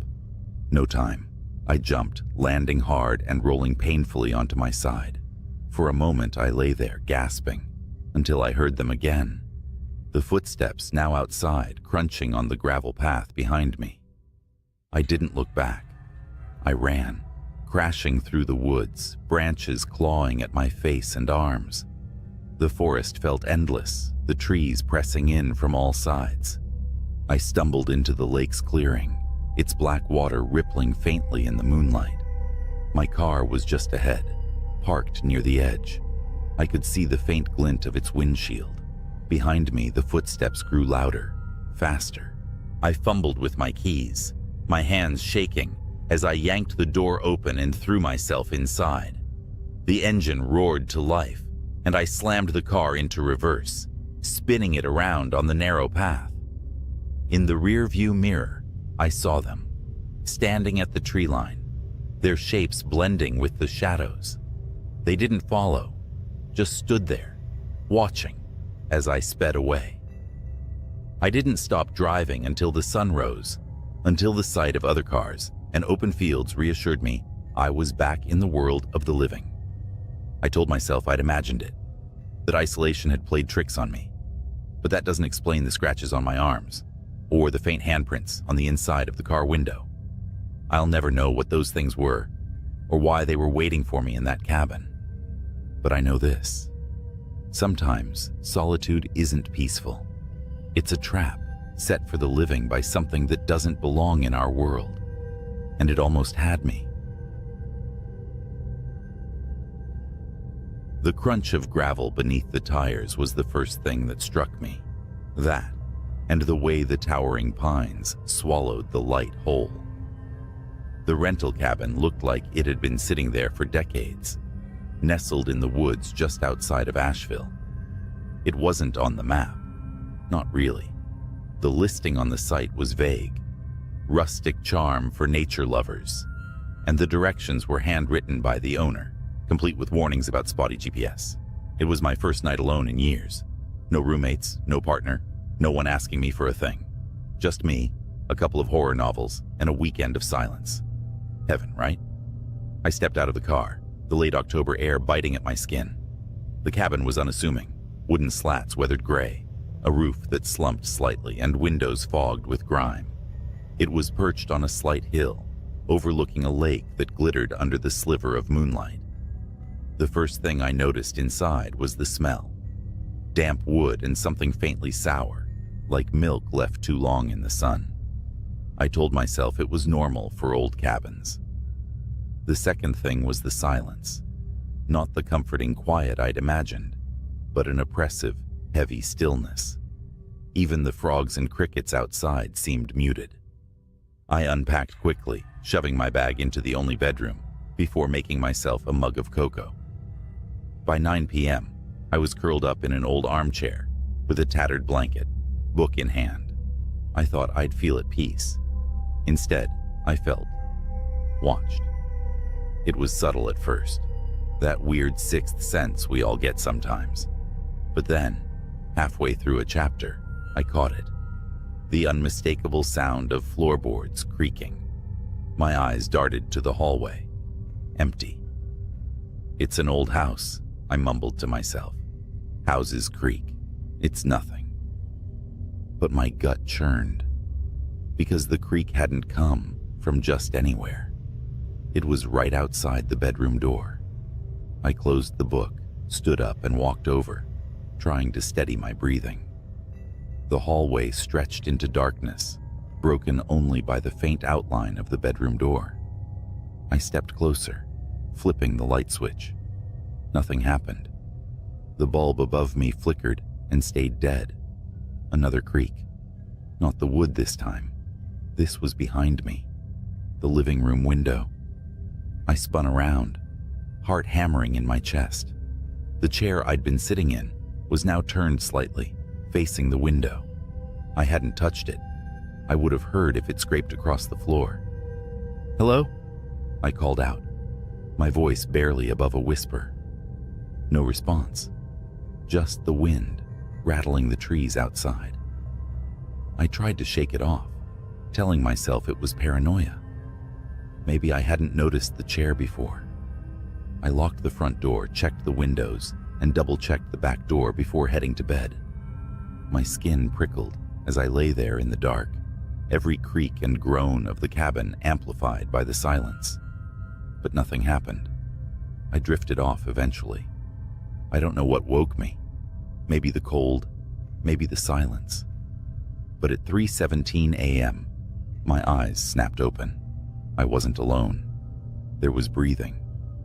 No time. I jumped, landing hard and rolling painfully onto my side. For a moment, I lay there, gasping, until I heard them again. The footsteps now outside, crunching on the gravel path behind me. I didn't look back. I ran, crashing through the woods, branches clawing at my face and arms. The forest felt endless, the trees pressing in from all sides. I stumbled into the lake's clearing, its black water rippling faintly in the moonlight. My car was just ahead, parked near the edge. I could see the faint glint of its windshield. Behind me, the footsteps grew louder, faster. I fumbled with my keys, my hands shaking as I yanked the door open and threw myself inside. The engine roared to life, and I slammed the car into reverse, spinning it around on the narrow path. In the rear-view mirror, I saw them, standing at the tree line, their shapes blending with the shadows. They didn't follow, just stood there, watching as I sped away. I didn't stop driving until the sun rose, until the sight of other cars and open fields reassured me I was back in the world of the living. I told myself I'd imagined it, that isolation had played tricks on me. But that doesn't explain the scratches on my arms, or the faint handprints on the inside of the car window. I'll never know what those things were, or why they were waiting for me in that cabin. But I know this. Sometimes solitude isn't peaceful. It's a trap set for the living by something that doesn't belong in our world. And it almost had me. The crunch of gravel beneath the tires was the first thing that struck me. That, and the way the towering pines swallowed the light whole. The rental cabin looked like it had been sitting there for decades, nestled in the woods just outside of Asheville. It wasn't on the map. Not really. The listing on the site was vague. Rustic charm for nature lovers. And the directions were handwritten by the owner, complete with warnings about spotty GPS. It was my first night alone in years. No roommates, no partner, no one asking me for a thing. Just me, a couple of horror novels, and a weekend of silence. Heaven, right? I stepped out of the car, the late October air biting at my skin. The cabin was unassuming, wooden slats weathered gray, a roof that slumped slightly, and windows fogged with grime. It was perched on a slight hill, overlooking a lake that glittered under the sliver of moonlight. The first thing I noticed inside was the smell. Damp wood and something faintly sour, like milk left too long in the sun. I told myself it was normal for old cabins. The second thing was the silence. Not the comforting quiet I'd imagined, but an oppressive, heavy stillness. Even the frogs and crickets outside seemed muted. I unpacked quickly, shoving my bag into the only bedroom, before making myself a mug of cocoa. By 9 p.m., I was curled up in an old armchair, with a tattered blanket, book in hand. I thought I'd feel at peace. Instead, I felt watched. It was subtle at first, that weird sixth sense we all get sometimes. But then, halfway through a chapter, I caught it. The unmistakable sound of floorboards creaking. My eyes darted to the hallway. Empty. It's an old house, I mumbled to myself. Houses creak. It's nothing. But my gut churned, because the creak hadn't come from just anywhere. It was right outside the bedroom door. I closed the book, stood up, and walked over, trying to steady my breathing. The hallway stretched into darkness, broken only by the faint outline of the bedroom door. I stepped closer, flipping the light switch. Nothing happened. The bulb above me flickered and stayed dead. Another creak. Not the wood this time. This was behind me. The living room window. I spun around, heart hammering in my chest. The chair I'd been sitting in was now turned slightly, facing the window. I hadn't touched it. I would have heard if it scraped across the floor. "Hello?" I called out, my voice barely above a whisper. No response. Just the wind rattling the trees outside. I tried to shake it off, telling myself it was paranoia. Maybe I hadn't noticed the chair before. I locked the front door, checked the windows, and double-checked the back door before heading to bed. My skin prickled as I lay there in the dark, every creak and groan of the cabin amplified by the silence. But nothing happened. I drifted off eventually. I don't know what woke me. Maybe the cold, maybe the silence. But at 3:17 a.m., my eyes snapped open. I wasn't alone. There was breathing,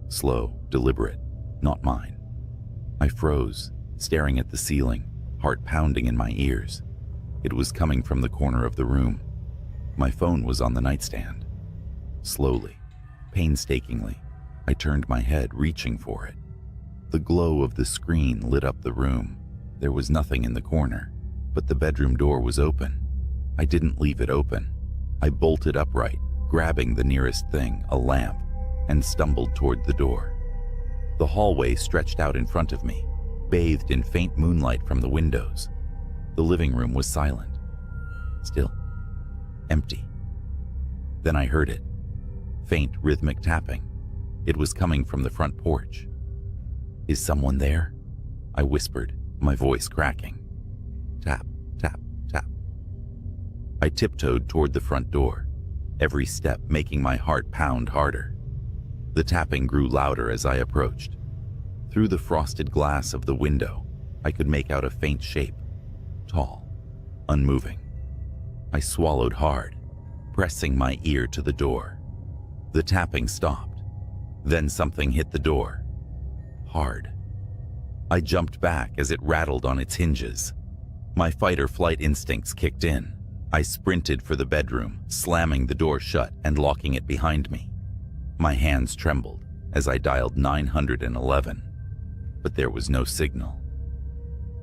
slow, deliberate, not mine. I froze, staring at the ceiling, heart pounding in my ears. It was coming from the corner of the room. My phone was on the nightstand. Slowly, painstakingly, I turned my head, reaching for it. The glow of the screen lit up the room. There was nothing in the corner, but the bedroom door was open. I didn't leave it open. I bolted upright, grabbing the nearest thing, a lamp, and stumbled toward the door. The hallway stretched out in front of me, bathed in faint moonlight from the windows. The living room was silent. Still. Empty. Then I heard it. Faint, rhythmic tapping. It was coming from the front porch. "Is someone there?" I whispered, my voice cracking. Tap, tap, tap. I tiptoed toward the front door, every step making my heart pound harder. The tapping grew louder as I approached. Through the frosted glass of the window, I could make out a faint shape, tall, unmoving. I swallowed hard, pressing my ear to the door. The tapping stopped. Then something hit the door. Hard. I jumped back as it rattled on its hinges. My fight-or-flight instincts kicked in. I sprinted for the bedroom, slamming the door shut and locking it behind me. My hands trembled as I dialed 911, but there was no signal.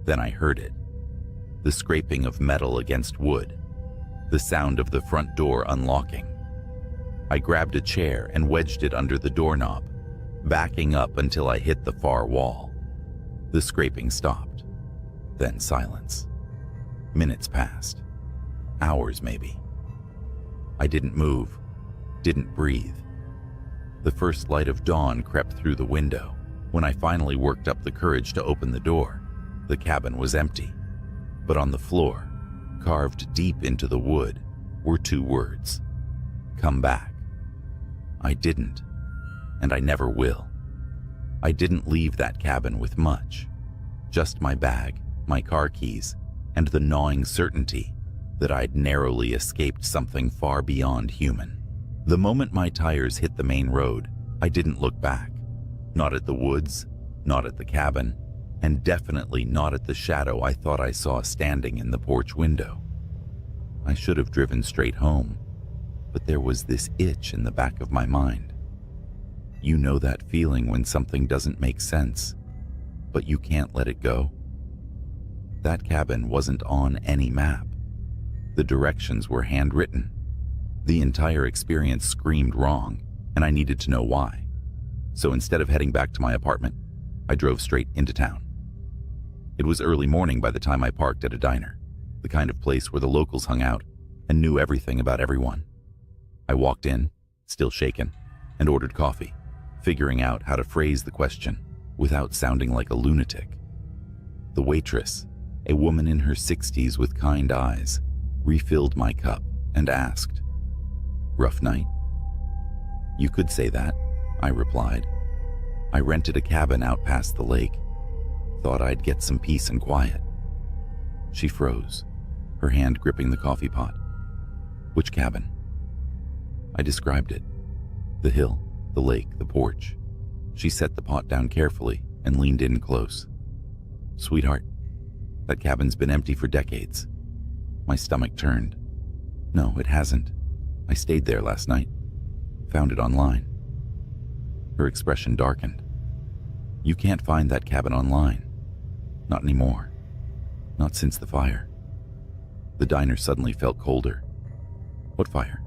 Then I heard it. The scraping of metal against wood. The sound of the front door unlocking. I grabbed a chair and wedged it under the doorknob, backing up until I hit the far wall. The scraping stopped. Then silence. Minutes passed. Hours, maybe. I didn't move, didn't breathe. The first light of dawn crept through the window. When I finally worked up the courage to open the door, the cabin was empty. But on the floor, carved deep into the wood, were two words: "Come back." I didn't, and I never will. I didn't leave that cabin with much. Just my bag, my car keys, and the gnawing certainty that I'd narrowly escaped something far beyond human. The moment my tires hit the main road, I didn't look back. Not at the woods, not at the cabin, and definitely not at the shadow I thought I saw standing in the porch window. I should have driven straight home, but there was this itch in the back of my mind. You know that feeling when something doesn't make sense, but you can't let it go? That cabin wasn't on any map. The directions were handwritten. The entire experience screamed wrong, and I needed to know why. So instead of heading back to my apartment, I drove straight into town. It was early morning by the time I parked at a diner, the kind of place where the locals hung out and knew everything about everyone. I walked in, still shaken, and ordered coffee, figuring out how to phrase the question without sounding like a lunatic. The waitress, a woman in her 60s with kind eyes, refilled my cup and asked, "Rough night?" "You could say that," I replied. "I rented a cabin out past the lake. Thought I'd get some peace and quiet." She froze, her hand gripping the coffee pot. "Which cabin?" I described it. The hill, the lake, the porch. She set the pot down carefully and leaned in close. Sweetheart, that cabin's been empty for decades. My stomach turned. No, it hasn't. I stayed there last night. Found it online. Her expression darkened. You can't find that cabin online. Not anymore. Not since the fire. The diner suddenly felt colder. What fire?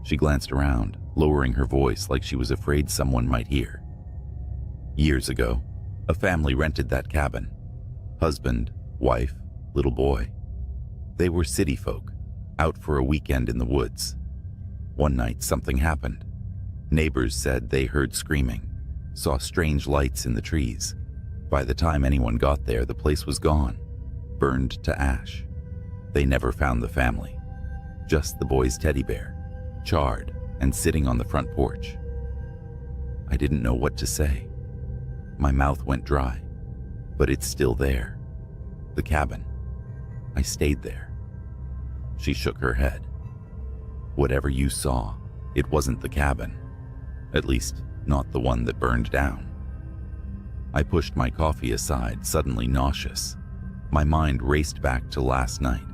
She glanced around, lowering her voice like she was afraid someone might hear. Years ago, a family rented that cabin. Husband, wife, little boy. They were city folk, out for a weekend in the woods. One night something happened. Neighbors said they heard screaming, saw strange lights in the trees. By the time anyone got there, the place was gone, burned to ash. They never found the family. Just the boy's teddy bear, charred and sitting on the front porch. I didn't know what to say. My mouth went dry, but it's still there. The cabin. I stayed there. She shook her head. Whatever you saw, it wasn't the cabin. At least, not the one that burned down. I pushed my coffee aside, suddenly nauseous. My mind raced back to last night.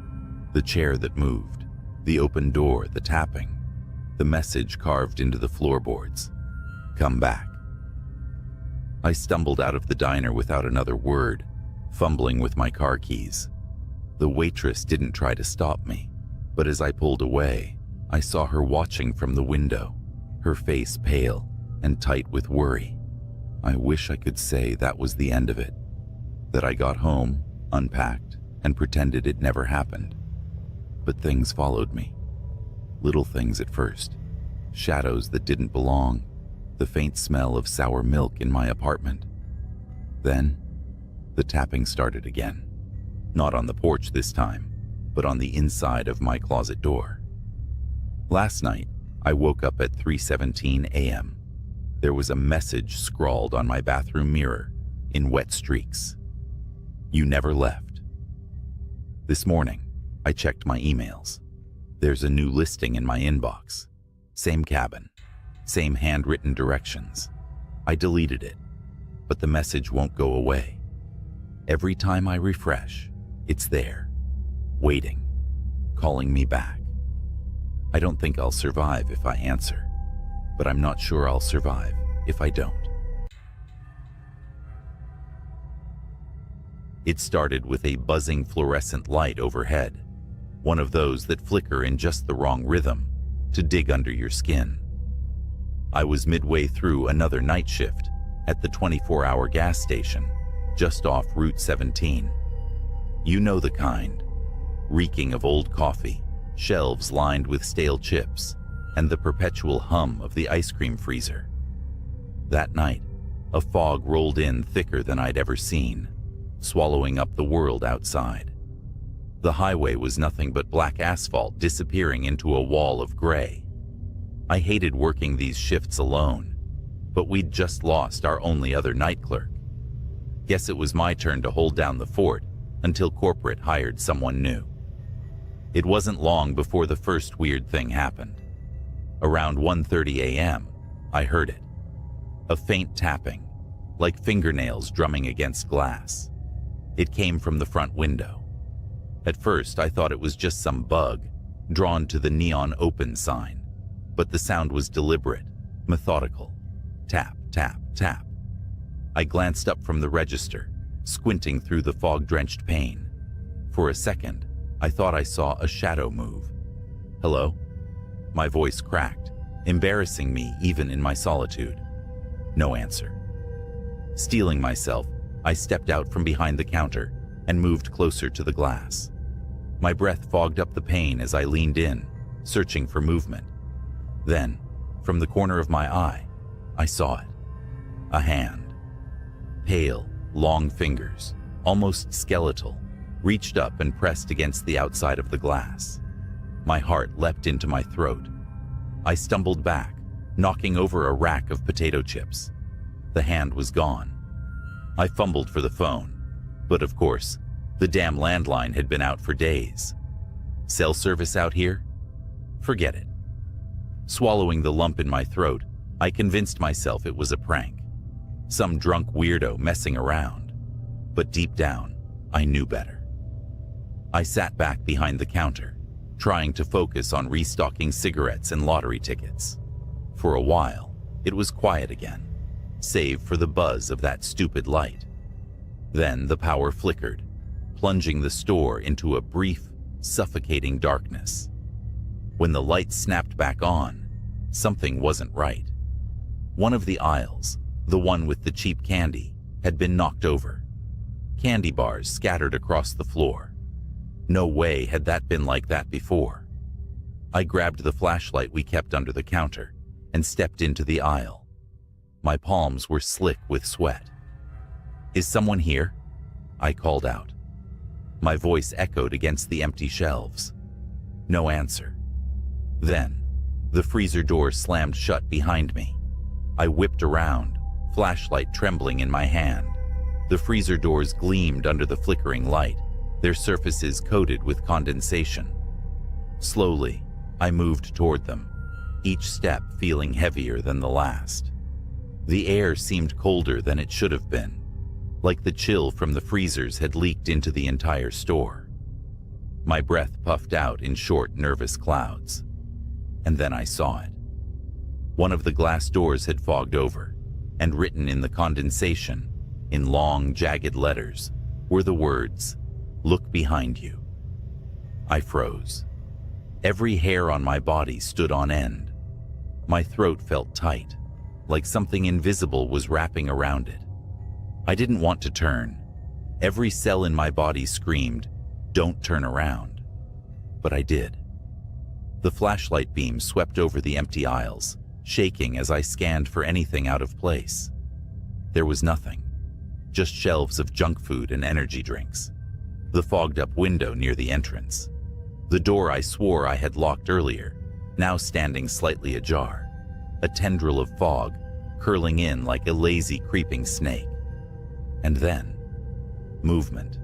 The chair that moved, the open door, the tapping, the message carved into the floorboards. Come back. I stumbled out of the diner without another word, fumbling with my car keys. The waitress didn't try to stop me, but as I pulled away, I saw her watching from the window, her face pale and tight with worry. I wish I could say that was the end of it, that I got home, unpacked, and pretended it never happened. But things followed me. Little things at first, shadows that didn't belong, the faint smell of sour milk in my apartment. Then, the tapping started again. Not on the porch this time, but on the inside of my closet door. Last night, I woke up at 3:17 a.m. There was a message scrawled on my bathroom mirror in wet streaks. You never left. This morning, I checked my emails. There's a new listing in my inbox. Same cabin, same handwritten directions. I deleted it, but the message won't go away. Every time I refresh, it's there, waiting, calling me back. I don't think I'll survive if I answer, but I'm not sure I'll survive if I don't. It started with a buzzing fluorescent light overhead, one of those that flicker in just the wrong rhythm to dig under your skin. I was midway through another night shift at the 24-hour gas station just off Route 17. You know the kind, reeking of old coffee, shelves lined with stale chips, and the perpetual hum of the ice cream freezer. That night, a fog rolled in thicker than I'd ever seen, swallowing up the world outside. The highway was nothing but black asphalt disappearing into a wall of gray. I hated working these shifts alone, but we'd just lost our only other night clerk. Guess it was my turn to hold down the fort until corporate hired someone new. It wasn't long before the first weird thing happened. Around 1:30 a.m., I heard it. A faint tapping, like fingernails drumming against glass. It came from the front window. At first, I thought it was just some bug drawn to the neon open sign, but the sound was deliberate, methodical. Tap, tap, tap. I glanced up from the register, squinting through the fog-drenched pane. For a second, I thought I saw a shadow move. Hello? My voice cracked, embarrassing me even in my solitude. No answer. Steeling myself, I stepped out from behind the counter and moved closer to the glass. My breath fogged up the pane as I leaned in, searching for movement. Then, from the corner of my eye, I saw it. A hand. Pale, long fingers, almost skeletal, reached up and pressed against the outside of the glass. My heart leapt into my throat. I stumbled back, knocking over a rack of potato chips. The hand was gone. I fumbled for the phone, but of course, the damn landline had been out for days. Cell service out here? Forget it. Swallowing the lump in my throat, I convinced myself it was a prank. Some drunk weirdo messing around. but deep down, I knew better. I sat back behind the counter, trying to focus on restocking cigarettes and lottery tickets. For a while, it was quiet again, save for the buzz of that stupid light. Then the power flickered, plunging the store into a brief, suffocating darkness. When the light snapped back on, something wasn't right. One of the aisles, the one with the cheap candy, had been knocked over. Candy bars scattered across the floor. No way had that been like that before. I grabbed the flashlight we kept under the counter and stepped into the aisle. My palms were slick with sweat. "Is someone here?" I called out. My voice echoed against the empty shelves. No answer. Then, the freezer door slammed shut behind me. I whipped around, flashlight trembling in my hand. The freezer doors gleamed under the flickering light, their surfaces coated with condensation. Slowly, I moved toward them, each step feeling heavier than the last. The air seemed colder than it should have been, like the chill from the freezers had leaked into the entire store. My breath puffed out in short, nervous clouds. And then I saw it. One of the glass doors had fogged over, and written in the condensation, in long, jagged letters, were the words, "Look behind you." I froze. Every hair on my body stood on end. My throat felt tight, like something invisible was wrapping around it. I didn't want to turn. Every cell in my body screamed, "Don't turn around." But I did. The flashlight beam swept over the empty aisles, shaking as I scanned for anything out of place. There was nothing, just shelves of junk food and energy drinks. The fogged-up window near the entrance. The door I swore I had locked earlier, now standing slightly ajar. A tendril of fog, curling in like a lazy, creeping snake. And then, movement.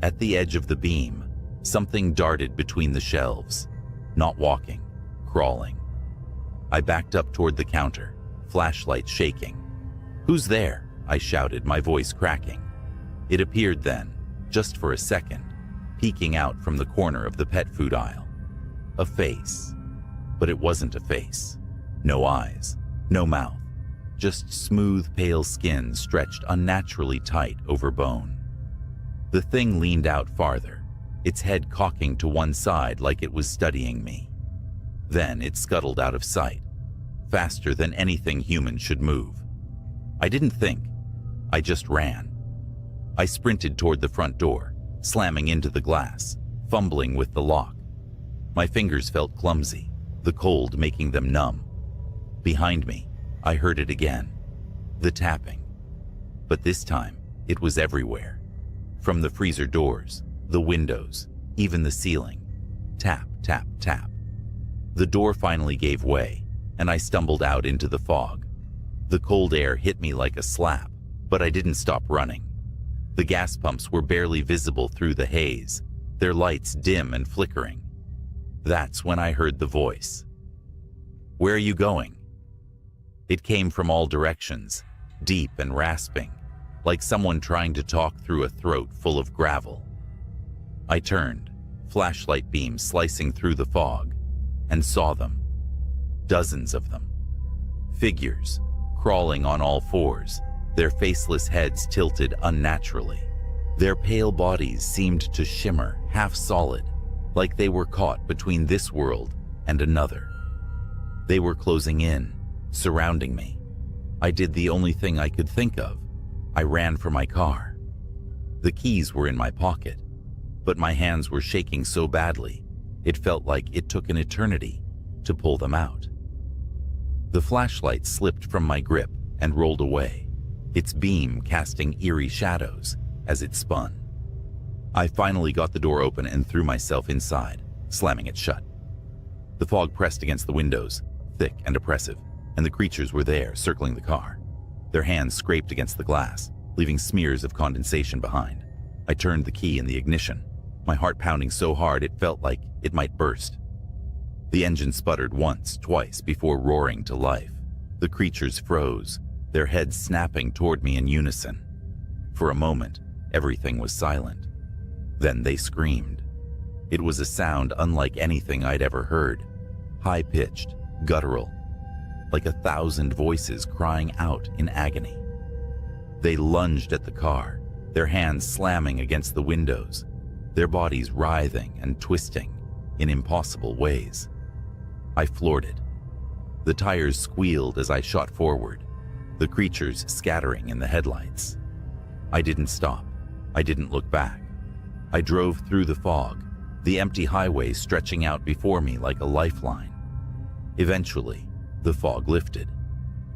At the edge of the beam, something darted between the shelves. Not walking, crawling. I backed up toward the counter, flashlight shaking. "Who's there?" I shouted, my voice cracking. It appeared then, just for a second, peeking out from the corner of the pet food aisle. A face. But it wasn't a face. No eyes, no mouth. Just smooth, pale skin stretched unnaturally tight over bone. The thing leaned out farther, its head cocking to one side like it was studying me. Then it scuttled out of sight, faster than anything human should move. I didn't think. I just ran. I sprinted toward the front door, slamming into the glass, fumbling with the lock. My fingers felt clumsy, the cold making them numb. Behind me, I heard it again, the tapping. But this time, it was everywhere. From the freezer doors, the windows, even the ceiling. Tap, tap, tap. The door finally gave way, and I stumbled out into the fog. The cold air hit me like a slap, but I didn't stop running. The gas pumps were barely visible through the haze, their lights dim and flickering. That's when I heard the voice. "Where are you going?" It came from all directions, deep and rasping, like someone trying to talk through a throat full of gravel. I turned, flashlight beam slicing through the fog, and saw them. Dozens of them. Figures, crawling on all fours, their faceless heads tilted unnaturally. Their pale bodies seemed to shimmer, half solid, like they were caught between this world and another. They were closing in, surrounding me. I did the only thing I could think of. I ran for my car. The keys were in my pocket, but my hands were shaking so badly, it felt like it took an eternity to pull them out. The flashlight slipped from my grip and rolled away, its beam casting eerie shadows as it spun. I finally got the door open and threw myself inside, slamming it shut. The fog pressed against the windows, thick and oppressive, and the creatures were there, circling the car. Their hands scraped against the glass, leaving smears of condensation behind. I turned the key in the ignition, my heart pounding so hard it felt like it might burst. The engine sputtered once, twice, before roaring to life. The creatures froze, their heads snapping toward me in unison. For a moment, everything was silent. Then they screamed. It was a sound unlike anything I'd ever heard, high-pitched, guttural, like 1,000 voices crying out in agony. They lunged at the car, their hands slamming against the windows, their bodies writhing and twisting in impossible ways. I floored it. The tires squealed as I shot forward, the creatures scattering in the headlights. I didn't stop. I didn't look back. I drove through the fog, the empty highway stretching out before me like a lifeline. Eventually, the fog lifted.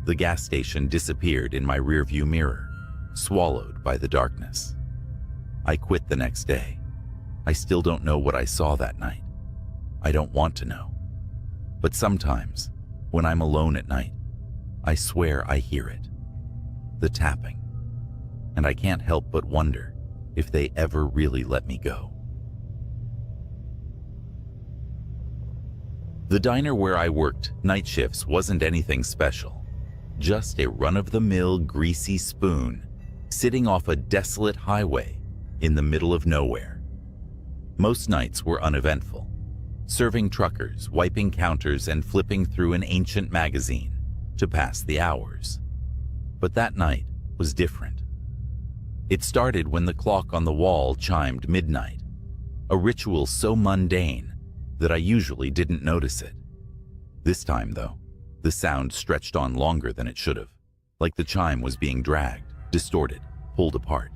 The gas station disappeared in my rearview mirror, swallowed by the darkness. I quit the next day. I still don't know what I saw that night. I don't want to know. But sometimes, when I'm alone at night, I swear I hear it. The tapping. And I can't help but wonder if they ever really let me go. The diner where I worked night shifts wasn't anything special. Just a run-of-the-mill greasy spoon sitting off a desolate highway in the middle of nowhere. Most nights were uneventful, serving truckers, wiping counters, and flipping through an ancient magazine to pass the hours. But that night was different. It started when the clock on the wall chimed midnight, a ritual so mundane that I usually didn't notice it. This time, though, the sound stretched on longer than it should have, like the chime was being dragged, distorted, pulled apart.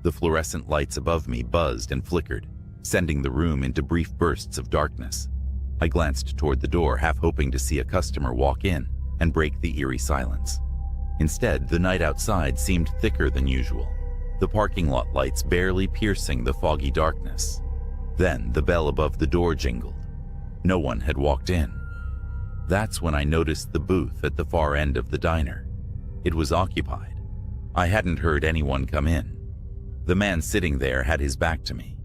The fluorescent lights above me buzzed and flickered, sending the room into brief bursts of darkness. I glanced toward the door, half hoping to see a customer walk in and break the eerie silence. Instead, the night outside seemed thicker than usual, the parking lot lights barely piercing the foggy darkness. Then the bell above the door jingled. No one had walked in. That's when I noticed the booth at the far end of the diner. It was occupied. I hadn't heard anyone come in. The man sitting there had his back to me.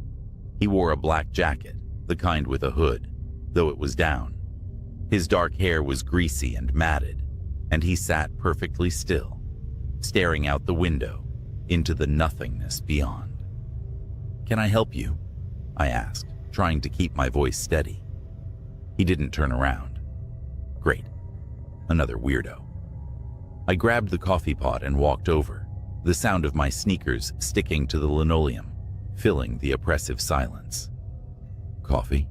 He wore a black jacket, the kind with a hood, though it was down. His dark hair was greasy and matted, and he sat perfectly still, staring out the window into the nothingness beyond. "Can I help you?" I asked, trying to keep my voice steady. He didn't turn around. Great. Another weirdo. I grabbed the coffee pot and walked over, the sound of my sneakers sticking to the linoleum, filling the oppressive silence. "Coffee?"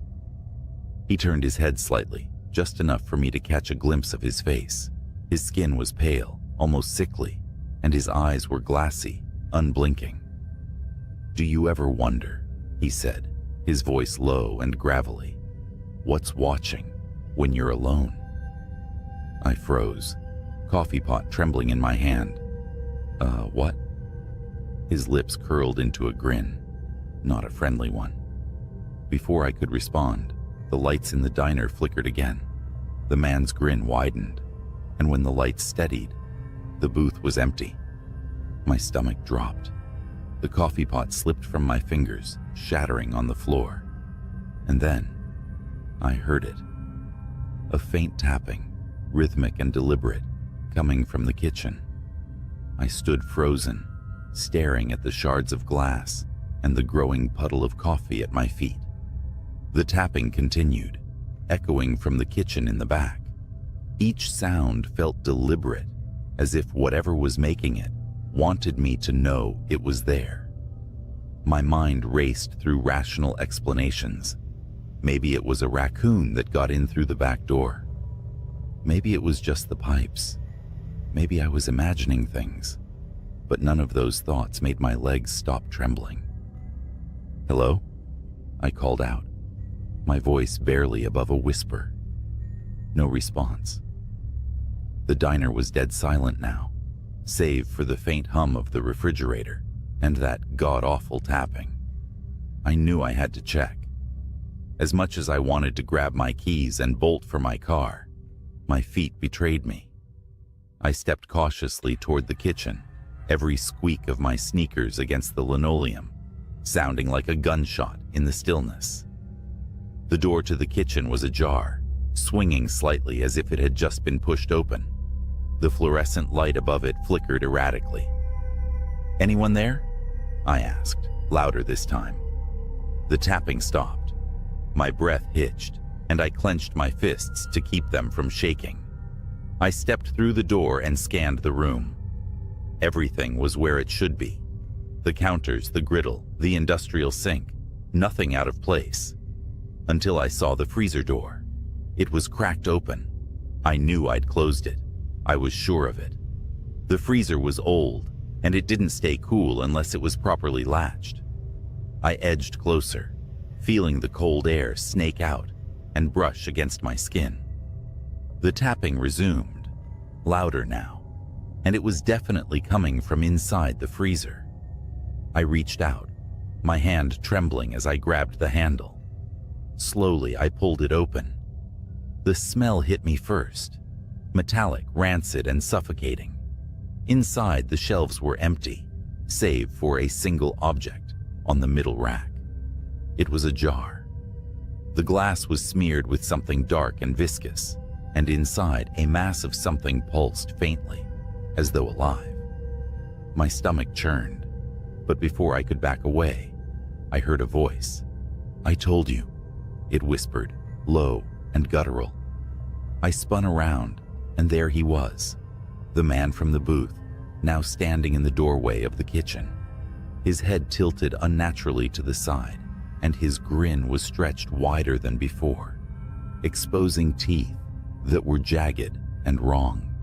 He turned his head slightly, just enough for me to catch a glimpse of his face. His skin was pale, almost sickly, and his eyes were glassy, unblinking. "Do you ever wonder," he said, his voice low and gravelly, "what's watching when you're alone?" I froze, coffee pot trembling in my hand. What?" His lips curled into a grin, not a friendly one. Before I could respond, the lights in the diner flickered again. The man's grin widened, and when the lights steadied, the booth was empty. My stomach dropped. The coffee pot slipped from my fingers, shattering on the floor. And then, I heard it. A faint tapping, rhythmic and deliberate, coming from the kitchen. I stood frozen, staring at the shards of glass and the growing puddle of coffee at my feet. The tapping continued, echoing from the kitchen in the back. Each sound felt deliberate, as if whatever was making it wanted me to know it was there. My mind raced through rational explanations. Maybe it was a raccoon that got in through the back door. Maybe it was just the pipes. Maybe I was imagining things. But none of those thoughts made my legs stop trembling. "Hello?" I called out, my voice barely above a whisper. No response. The diner was dead silent now, save for the faint hum of the refrigerator and that god-awful tapping. I knew I had to check. As much as I wanted to grab my keys and bolt for my car, my feet betrayed me. I stepped cautiously toward the kitchen, every squeak of my sneakers against the linoleum, sounding like a gunshot in the stillness. The door to the kitchen was ajar, swinging slightly as if it had just been pushed open. The fluorescent light above it flickered erratically. "Anyone there?" I asked, louder this time. The tapping stopped. My breath hitched, and I clenched my fists to keep them from shaking. I stepped through the door and scanned the room. Everything was where it should be. The counters, the griddle, the industrial sink, nothing out of place. Until I saw the freezer door. It was cracked open. I knew I'd closed it. I was sure of it. The freezer was old, and it didn't stay cool unless it was properly latched. I edged closer, feeling the cold air snake out and brush against my skin. The tapping resumed, louder now, and it was definitely coming from inside the freezer. I reached out, my hand trembling as I grabbed the handle. Slowly, I pulled it open. The smell hit me first, metallic, rancid, and suffocating. Inside, the shelves were empty, save for a single object on the middle rack. It was a jar. The glass was smeared with something dark and viscous, and inside a mass of something pulsed faintly, as though alive. My stomach churned, but before I could back away, I heard a voice. "I told you," it whispered, low and guttural. I spun around, and there he was, the man from the booth, now standing in the doorway of the kitchen. His head tilted unnaturally to the side, and his grin was stretched wider than before, exposing teeth that were jagged and wrong.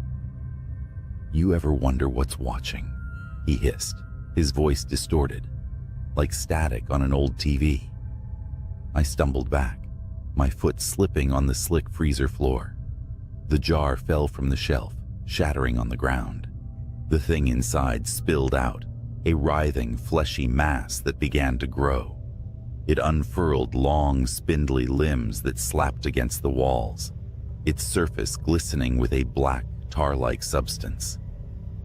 "You ever wonder what's watching?" he hissed, his voice distorted, like static on an old TV. I stumbled back, my foot slipping on the slick freezer floor. The jar fell from the shelf, shattering on the ground. The thing inside spilled out, a writhing, fleshy mass that began to grow. It unfurled long, spindly limbs that slapped against the walls, its surface glistening with a black, tar-like substance.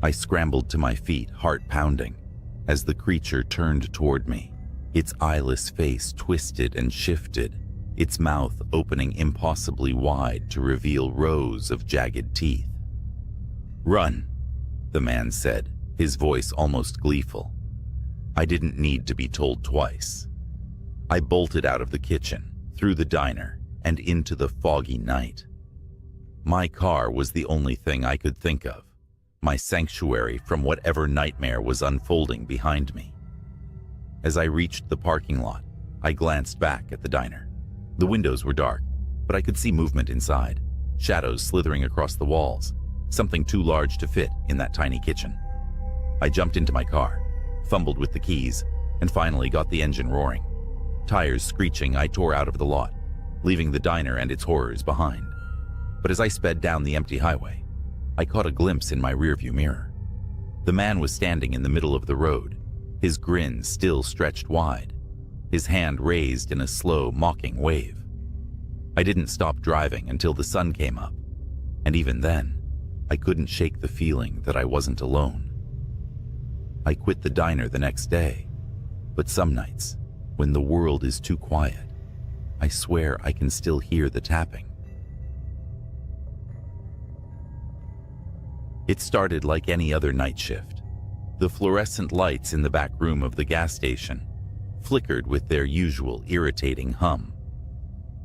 I scrambled to my feet, heart pounding, as the creature turned toward me, its eyeless face twisted and shifted, its mouth opening impossibly wide to reveal rows of jagged teeth. "Run," the man said, his voice almost gleeful. I didn't need to be told twice. I bolted out of the kitchen, through the diner, and into the foggy night. My car was the only thing I could think of, my sanctuary from whatever nightmare was unfolding behind me. As I reached the parking lot, I glanced back at the diner. The windows were dark, but I could see movement inside, shadows slithering across the walls, something too large to fit in that tiny kitchen. I jumped into my car, fumbled with the keys, and finally got the engine roaring. Tires screeching, I tore out of the lot, leaving the diner and its horrors behind. But as I sped down the empty highway, I caught a glimpse in my rearview mirror. The man was standing in the middle of the road, his grin still stretched wide, his hand raised in a slow, mocking wave. I didn't stop driving until the sun came up, and even then, I couldn't shake the feeling that I wasn't alone. I quit the diner the next day, but some nights, when the world is too quiet, I swear I can still hear the tapping. It started like any other night shift. The fluorescent lights in the back room of the gas station flickered with their usual irritating hum.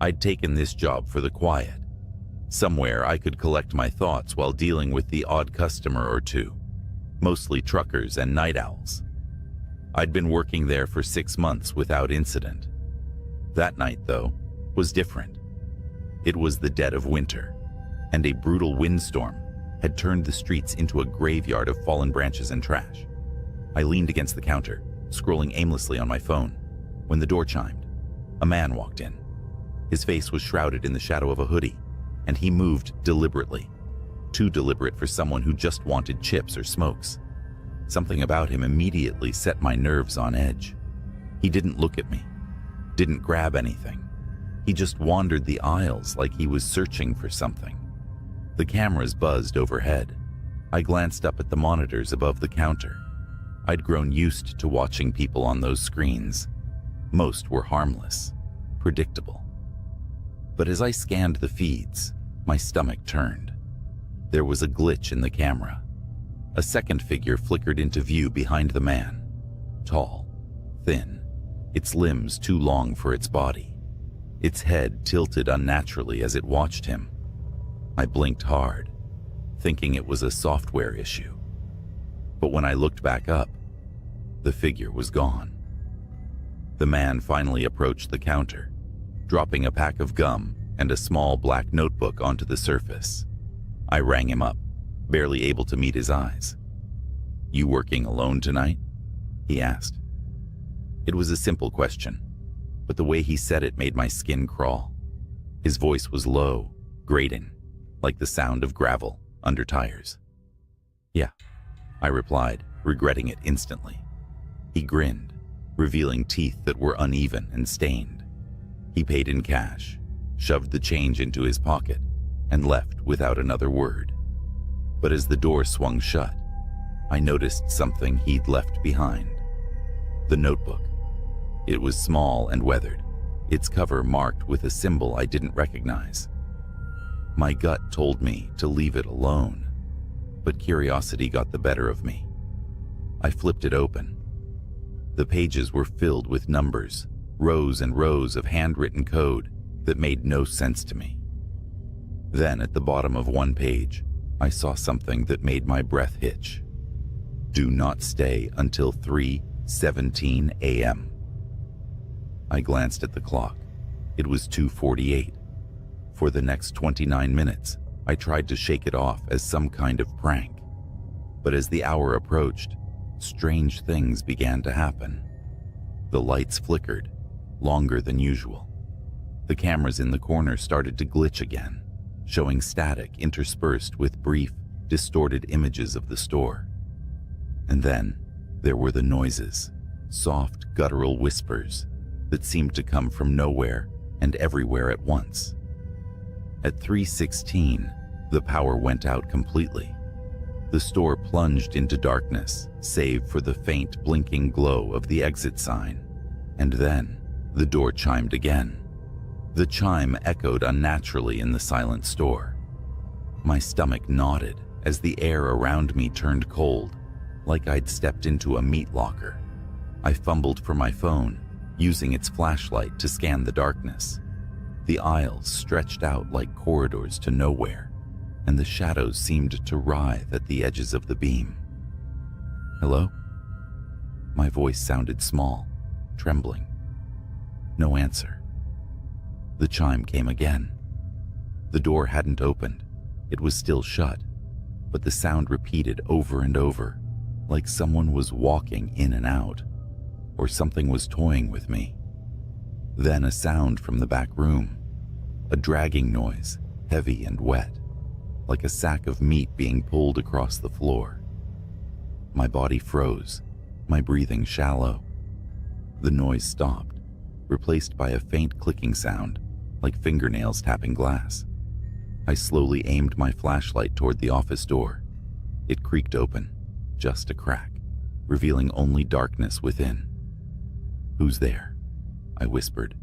I'd taken this job for the quiet. Somewhere I could collect my thoughts while dealing with the odd customer or two, mostly truckers and night owls. I'd been working there for 6 months without incident. That night, though, was different. It was the dead of winter, and a brutal windstorm had turned the streets into a graveyard of fallen branches and trash. I leaned against the counter, scrolling aimlessly on my phone, when the door chimed. A man walked in. His face was shrouded in the shadow of a hoodie, and he moved deliberately, too deliberate for someone who just wanted chips or smokes. Something about him immediately set my nerves on edge. He didn't look at me, didn't grab anything. He just wandered the aisles like he was searching for something. The cameras buzzed overhead. I glanced up at the monitors above the counter. I'd grown used to watching people on those screens. Most were harmless, predictable. But as I scanned the feeds, my stomach turned. There was a glitch in the camera. A second figure flickered into view behind the man. Tall, thin, its limbs too long for its body. Its head tilted unnaturally as it watched him. I blinked hard, thinking it was a software issue. But when I looked back up, the figure was gone. The man finally approached the counter, dropping a pack of gum and a small black notebook onto the surface. I rang him up, barely able to meet his eyes. "You working alone tonight?" he asked. It was a simple question, but the way he said it made my skin crawl. His voice was low, grating, like the sound of gravel under tires. "Yeah," I replied, regretting it instantly. He grinned, revealing teeth that were uneven and stained. He paid in cash, shoved the change into his pocket, and left without another word. But as the door swung shut, I noticed something he'd left behind. The notebook. It was small and weathered, its cover marked with a symbol I didn't recognize. My gut told me to leave it alone, but curiosity got the better of me. I flipped it open. The pages were filled with numbers, rows and rows of handwritten code that made no sense to me. Then at the bottom of one page, I saw something that made my breath hitch. "Do not stay until 3:17 a.m. I glanced at the clock. It was 2:48. For the next 29 minutes, I tried to shake it off as some kind of prank. But as the hour approached, strange things began to happen. The lights flickered, longer than usual. The cameras in the corner started to glitch again, showing static interspersed with brief, distorted images of the store. And then there were the noises, soft, guttural whispers that seemed to come from nowhere and everywhere at once. At 3:16, the power went out completely. The store plunged into darkness, save for the faint blinking glow of the exit sign. And then the door chimed again. The chime echoed unnaturally in the silent store. My stomach knotted as the air around me turned cold, like I'd stepped into a meat locker. I fumbled for my phone, using its flashlight to scan the darkness. The aisles stretched out like corridors to nowhere, and the shadows seemed to writhe at the edges of the beam. "Hello?" My voice sounded small, trembling. No answer. The chime came again. The door hadn't opened. It was still shut, but the sound repeated over and over, like someone was walking in and out, or something was toying with me. Then a sound from the back room, a dragging noise, heavy and wet, like a sack of meat being pulled across the floor. My body froze, my breathing shallow. The noise stopped, replaced by a faint clicking sound, like fingernails tapping glass. I slowly aimed my flashlight toward the office door. It creaked open, just a crack, revealing only darkness within. "Who's there?" I whispered,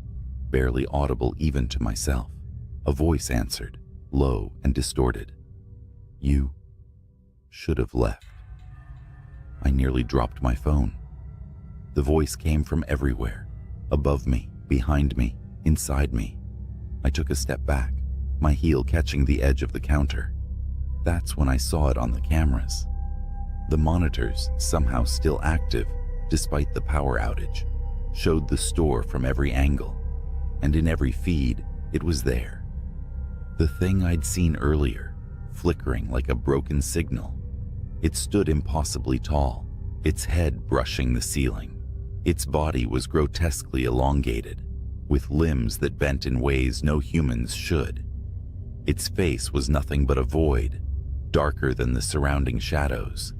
barely audible even to myself. A voice answered, low and distorted. "You should have left." I nearly dropped my phone. The voice came from everywhere, above me, behind me, inside me. I took a step back, my heel catching the edge of the counter. That's when I saw it on the cameras. The monitors, somehow still active despite the power outage, showed the store from every angle, and in every feed, it was there. The thing I'd seen earlier, flickering like a broken signal. It stood impossibly tall, its head brushing the ceiling. Its body was grotesquely elongated, with limbs that bent in ways no humans should. Its face was nothing but a void, darker than the surrounding shadows.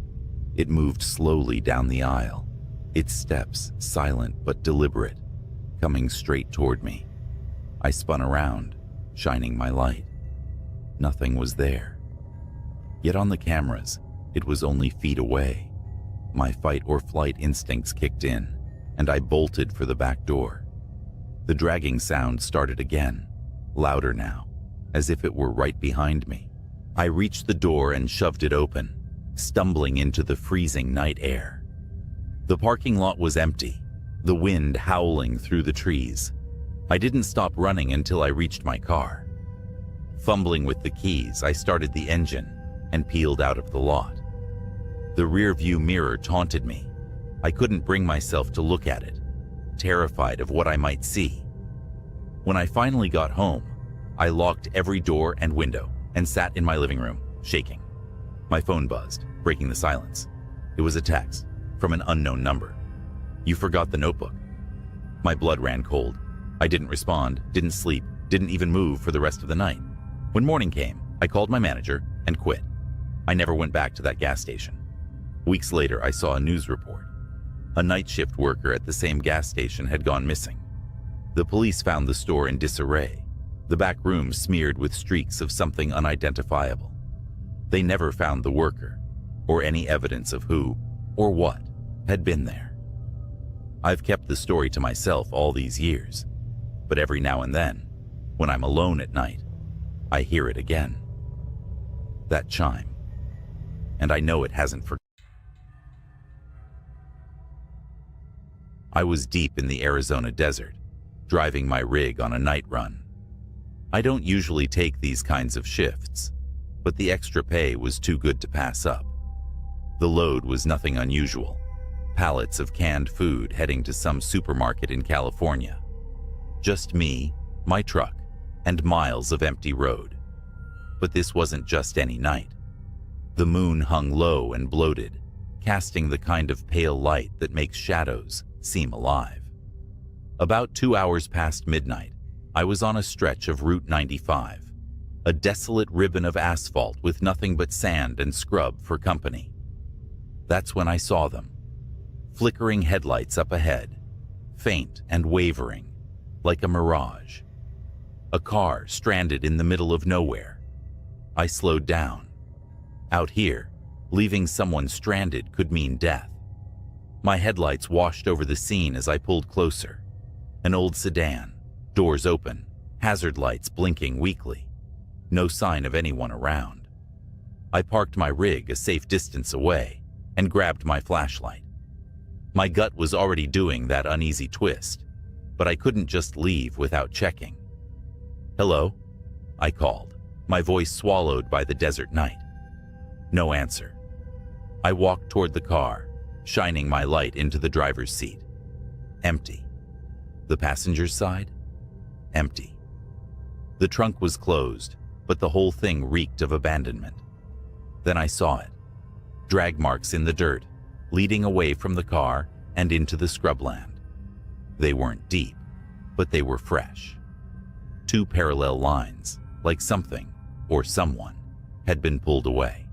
It moved slowly down the aisle, its steps silent but deliberate, coming straight toward me. I spun around, shining my light. Nothing was there. Yet on the cameras, it was only feet away. My fight or flight instincts kicked in, and I bolted for the back door. The dragging sound started again, louder now, as if it were right behind me. I reached the door and shoved it open, stumbling into the freezing night air. The parking lot was empty, the wind howling through the trees. I didn't stop running until I reached my car. Fumbling with the keys, I started the engine and peeled out of the lot. The rear-view mirror taunted me. I couldn't bring myself to look at it, terrified of what I might see. When I finally got home, I locked every door and window and sat in my living room, shaking. My phone buzzed, breaking the silence. It was a text from an unknown number. "You forgot the notebook." My blood ran cold. I didn't respond, didn't sleep, didn't even move for the rest of the night. When morning came, I called my manager and quit. I never went back to that gas station. Weeks later, I saw a news report. A night shift worker at the same gas station had gone missing. The police found the store in disarray, the back room smeared with streaks of something unidentifiable. They never found the worker, or any evidence of who or what had been there. I've kept the story to myself all these years, but every now and then, when I'm alone at night, I hear it again. That chime. And I know it hasn't forgotten. I was deep in the Arizona desert, driving my rig on a night run. I don't usually take these kinds of shifts, but the extra pay was too good to pass up. The load was nothing unusual. Pallets of canned food heading to some supermarket in California. Just me, my truck, and miles of empty road. But this wasn't just any night. The moon hung low and bloated, casting the kind of pale light that makes shadows seem alive. About 2 hours past midnight, I was on a stretch of Route 95, a desolate ribbon of asphalt with nothing but sand and scrub for company. That's when I saw them. Flickering headlights up ahead, faint and wavering, like a mirage. A car stranded in the middle of nowhere. I slowed down. Out here, leaving someone stranded could mean death. My headlights washed over the scene as I pulled closer. An old sedan, doors open, hazard lights blinking weakly. No sign of anyone around. I parked my rig a safe distance away and grabbed my flashlight. My gut was already doing that uneasy twist, but I couldn't just leave without checking. "Hello?" I called, my voice swallowed by the desert night. No answer. I walked toward the car, shining my light into the driver's seat. Empty. The passenger's side? Empty. The trunk was closed, but the whole thing reeked of abandonment. Then I saw it. Drag marks in the dirt, leading away from the car and into the scrubland. They weren't deep, but they were fresh. 2 parallel lines, like something, or someone, had been pulled away.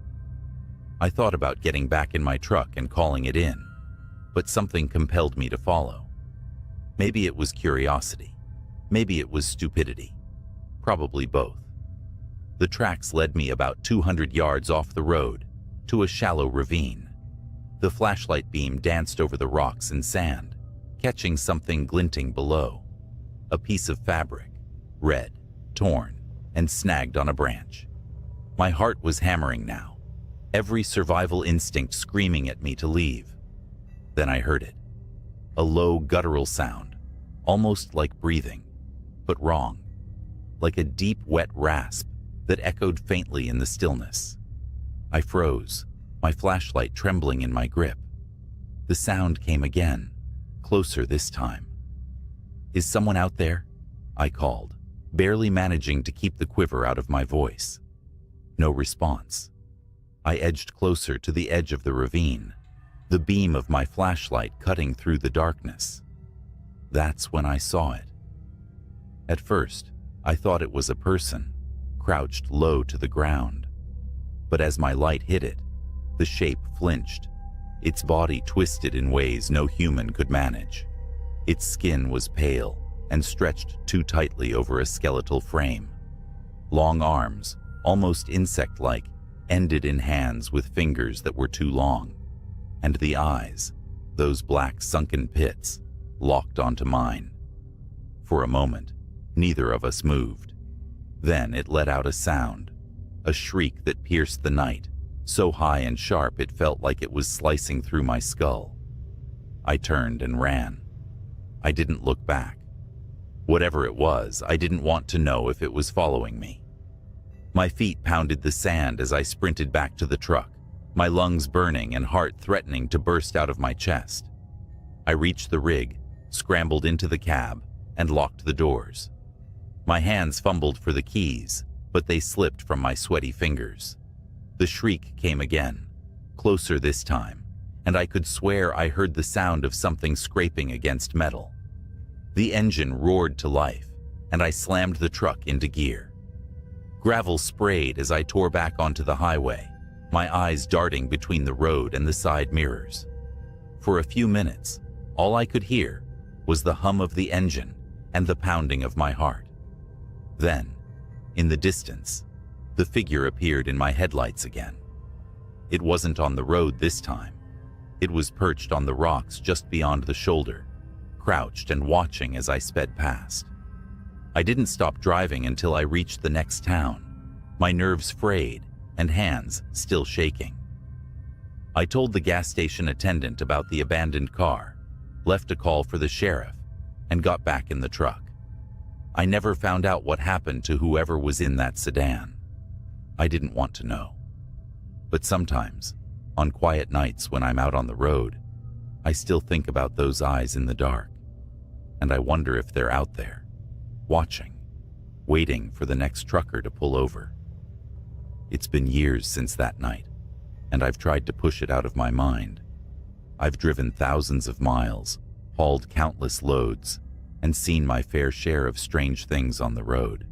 I thought about getting back in my truck and calling it in, but something compelled me to follow. Maybe it was curiosity. Maybe it was stupidity. Probably both. The tracks led me about 200 yards off the road to a shallow ravine. The flashlight beam danced over the rocks and sand, catching something glinting below. A piece of fabric, red, torn, and snagged on a branch. My heart was hammering now. Every survival instinct screaming at me to leave. Then I heard it. A low guttural sound, almost like breathing, but wrong. Like a deep, wet rasp that echoed faintly in the stillness. I froze, my flashlight trembling in my grip. The sound came again, closer this time. "Is someone out there?" I called, barely managing to keep the quiver out of my voice. No response. I edged closer to the edge of the ravine, the beam of my flashlight cutting through the darkness. That's when I saw it. At first, I thought it was a person, crouched low to the ground. But as my light hit it, the shape flinched, its body twisted in ways no human could manage. Its skin was pale and stretched too tightly over a skeletal frame. Long arms, almost insect-like, ended in hands with fingers that were too long. And the eyes, those black sunken pits, locked onto mine. For a moment, neither of us moved. Then it let out a sound, a shriek that pierced the night, so high and sharp it felt like it was slicing through my skull. I turned and ran. I didn't look back. Whatever it was, I didn't want to know if it was following me. My feet pounded the sand as I sprinted back to the truck, my lungs burning and heart threatening to burst out of my chest. I reached the rig, scrambled into the cab, and locked the doors. My hands fumbled for the keys, but they slipped from my sweaty fingers. The shriek came again, closer this time, and I could swear I heard the sound of something scraping against metal. The engine roared to life, and I slammed the truck into gear. Gravel sprayed as I tore back onto the highway, my eyes darting between the road and the side mirrors. For a few minutes, all I could hear was the hum of the engine and the pounding of my heart. Then, in the distance, the figure appeared in my headlights again. It wasn't on the road this time. It was perched on the rocks just beyond the shoulder, crouched and watching as I sped past. I didn't stop driving until I reached the next town, my nerves frayed and hands still shaking. I told the gas station attendant about the abandoned car, left a call for the sheriff, and got back in the truck. I never found out what happened to whoever was in that sedan. I didn't want to know. But sometimes, on quiet nights when I'm out on the road, I still think about those eyes in the dark, and I wonder if they're out there, watching, waiting for the next trucker to pull over. It's been years since that night, and I've tried to push it out of my mind. I've driven thousands of miles, hauled countless loads, and seen my fair share of strange things on the road.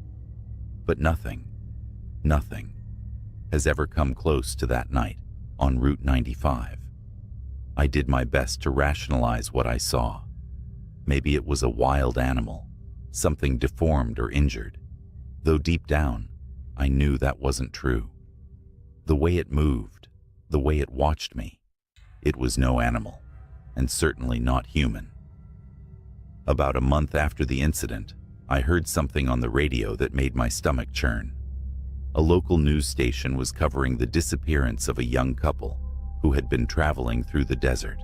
But nothing has ever come close to that night on Route 95. I did my best to rationalize what I saw. Maybe it was a wild animal, something deformed or injured, though deep down, I knew that wasn't true. The way it moved, the way it watched me, it was no animal, and certainly not human. About a month after the incident, I heard something on the radio that made my stomach churn. A local news station was covering the disappearance of a young couple who had been traveling through the desert.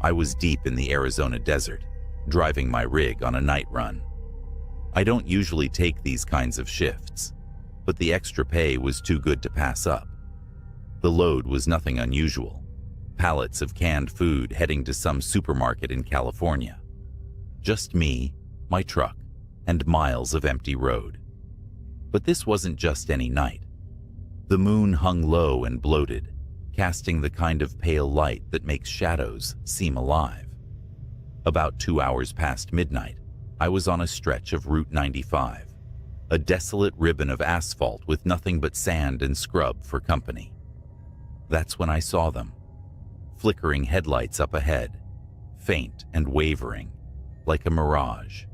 I was deep in the Arizona desert, driving my rig on a night run. I don't usually take these kinds of shifts, but the extra pay was too good to pass up. The load was nothing unusual, pallets of canned food heading to some supermarket in California. Just me, my truck, and miles of empty road. But this wasn't just any night. The moon hung low and bloated, casting the kind of pale light that makes shadows seem alive. About 2 hours past midnight, I was on a stretch of Route 95, a desolate ribbon of asphalt with nothing but sand and scrub for company. That's when I saw them, flickering headlights up ahead, faint and wavering, like a mirage.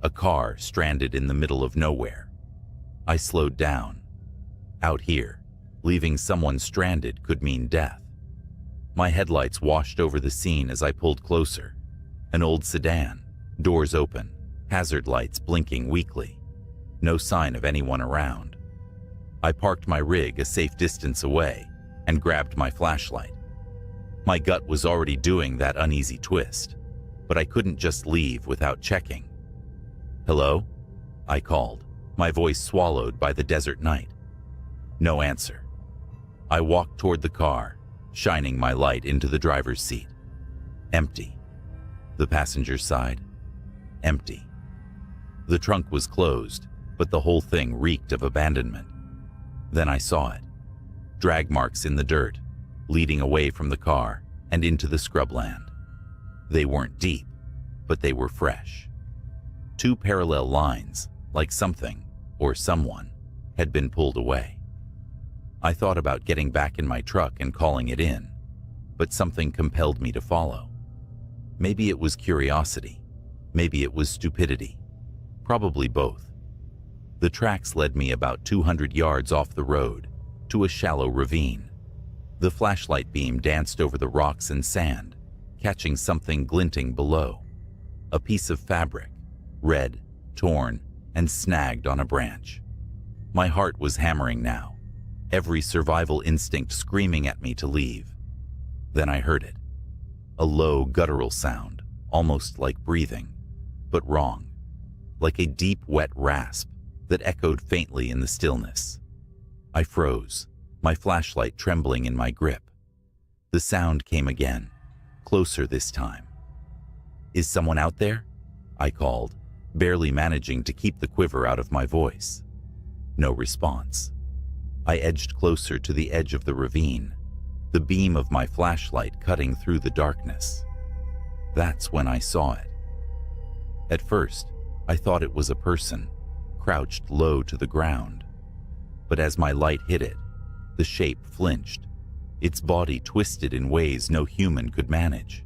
A car stranded in the middle of nowhere. I slowed down. Out here, leaving someone stranded could mean death. My headlights washed over the scene as I pulled closer. An old sedan, doors open, hazard lights blinking weakly. No sign of anyone around. I parked my rig a safe distance away and grabbed my flashlight. My gut was already doing that uneasy twist, but I couldn't just leave without checking. "Hello?" I called, my voice swallowed by the desert night. No answer. I walked toward the car, shining my light into the driver's seat. Empty. The passenger side? Empty. The trunk was closed, but the whole thing reeked of abandonment. Then I saw it. Drag marks in the dirt, leading away from the car and into the scrubland. They weren't deep, but they were fresh. 2 parallel lines, like something, or someone, had been pulled away. I thought about getting back in my truck and calling it in, but something compelled me to follow. Maybe it was curiosity, maybe it was stupidity, probably both. The tracks led me about 200 yards off the road, to a shallow ravine. The flashlight beam danced over the rocks and sand, catching something glinting below. A piece of fabric, red, torn, and snagged on a branch. My heart was hammering now, every survival instinct screaming at me to leave. Then I heard it. A low, guttural sound, almost like breathing, but wrong, like a deep, wet rasp that echoed faintly in the stillness. I froze, my flashlight trembling in my grip. The sound came again, closer this time. "Is someone out there?" I called, barely managing to keep the quiver out of my voice. No response. I edged closer to the edge of the ravine, the beam of my flashlight cutting through the darkness. That's when I saw it. At first, I thought it was a person, crouched low to the ground. But as my light hit it, the shape flinched. Its body twisted in ways no human could manage.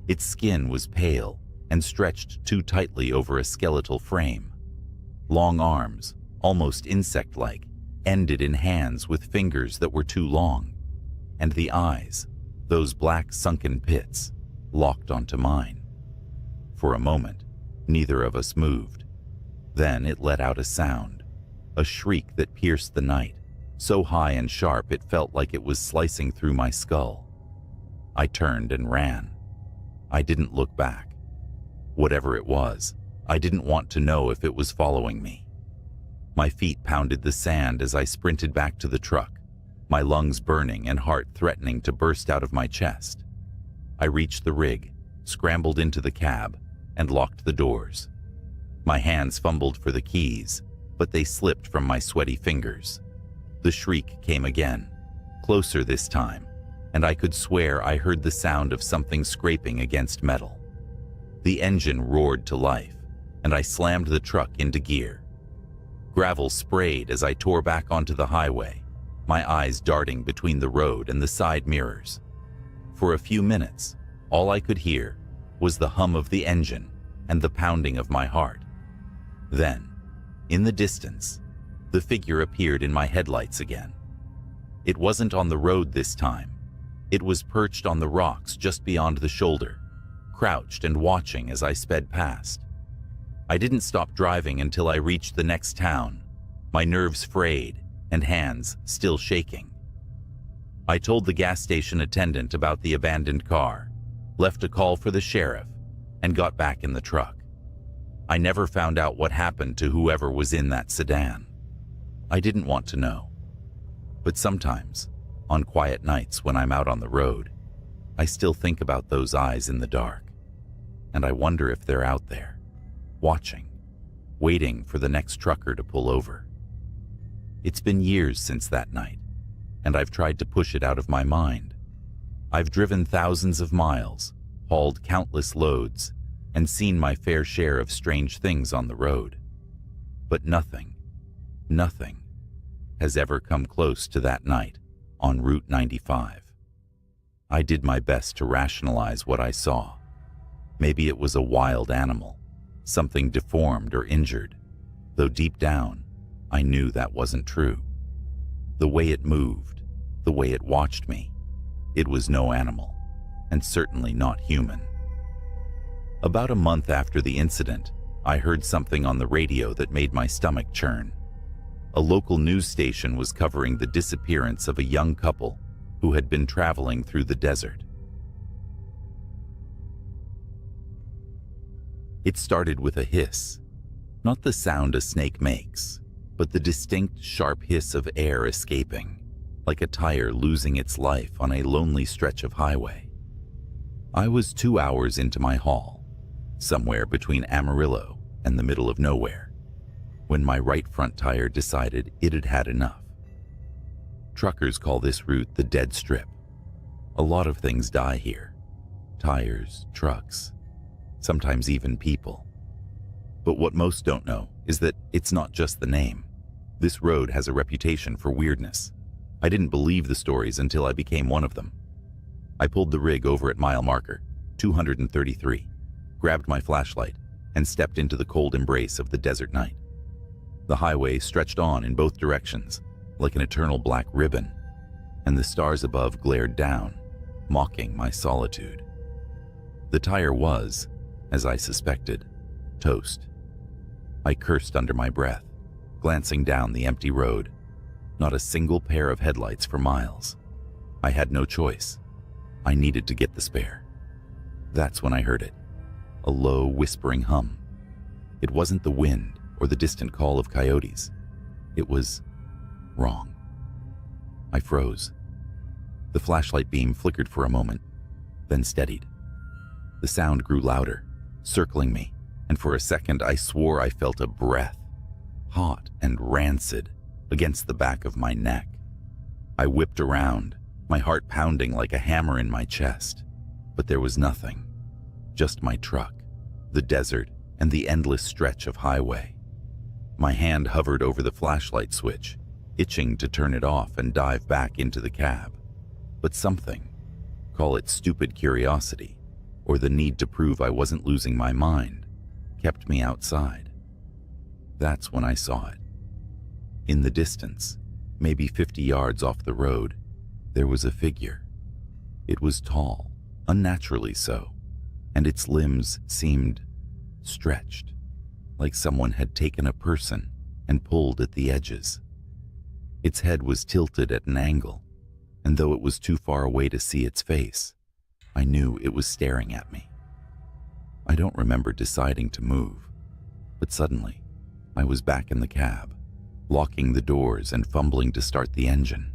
Its skin was pale and stretched too tightly over a skeletal frame. Long arms, almost insect-like, ended in hands with fingers that were too long. And the eyes, those black sunken pits, locked onto mine. For a moment, neither of us moved. Then it let out a sound, a shriek that pierced the night, so high and sharp it felt like it was slicing through my skull. I turned and ran. I didn't look back. Whatever it was, I didn't want to know if it was following me. My feet pounded the sand as I sprinted back to the truck, my lungs burning and heart threatening to burst out of my chest. I reached the rig, scrambled into the cab, and locked the doors. My hands fumbled for the keys, but they slipped from my sweaty fingers. The shriek came again, closer this time, and I could swear I heard the sound of something scraping against metal. The engine roared to life, and I slammed the truck into gear. Gravel sprayed as I tore back onto the highway, my eyes darting between the road and the side mirrors. For a few minutes, all I could hear was the hum of the engine and the pounding of my heart. Then, in the distance, the figure appeared in my headlights again. It wasn't on the road this time. It was perched on the rocks just beyond the shoulder, crouched and watching as I sped past. I didn't stop driving until I reached the next town, my nerves frayed and hands still shaking. I told the gas station attendant about the abandoned car, left a call for the sheriff, and got back in the truck. I never found out what happened to whoever was in that sedan. I didn't want to know. But sometimes, on quiet nights when I'm out on the road, I still think about those eyes in the dark, and I wonder if they're out there, watching, waiting for the next trucker to pull over. It's been years since that night, and I've tried to push it out of my mind. I've driven thousands of miles, hauled countless loads, and seen my fair share of strange things on the road. But nothing has ever come close to that night on Route 95. I did my best to rationalize what I saw. Maybe it was a wild animal, something deformed or injured, though deep down, I knew that wasn't true. The way it moved, the way it watched me, it was no animal, and certainly not human. About a month after the incident, I heard something on the radio that made my stomach churn. A local news station was covering the disappearance of a young couple who had been traveling through the desert. It started with a hiss, not the sound a snake makes, but the distinct, sharp hiss of air escaping, like a tire losing its life on a lonely stretch of highway. I was 2 hours into my haul, somewhere between Amarillo and the middle of nowhere, when my right front tire decided it had had enough. Truckers call this route the dead strip. A lot of things die here. Tires, trucks, sometimes even people. But what most don't know is that it's not just the name. This road has a reputation for weirdness. I didn't believe the stories until I became one of them. I pulled the rig over at mile marker 233, grabbed my flashlight, and stepped into the cold embrace of the desert night. The highway stretched on in both directions, like an eternal black ribbon, and the stars above glared down, mocking my solitude. The tire was, as I suspected, toast. I cursed under my breath, glancing down the empty road. Not a single pair of headlights for miles. I had no choice. I needed to get the spare. That's when I heard it. A low, whispering hum. It wasn't the wind or the distant call of coyotes. It was wrong. I froze. The flashlight beam flickered for a moment, then steadied. The sound grew louder, circling me, and for a second I swore I felt a breath, hot and rancid, against the back of my neck. I whipped around, my heart pounding like a hammer in my chest, but there was nothing. Just my truck, the desert, and the endless stretch of highway. My hand hovered over the flashlight switch, itching to turn it off and dive back into the cab. But something, call it stupid curiosity, or the need to prove I wasn't losing my mind, kept me outside. That's when I saw it. In the distance, maybe 50 yards off the road, there was a figure. It was tall, unnaturally so, and its limbs seemed stretched, like someone had taken a person and pulled at the edges. Its head was tilted at an angle, and though it was too far away to see its face, I knew it was staring at me. I don't remember deciding to move, but suddenly, I was back in the cab, locking the doors and fumbling to start the engine.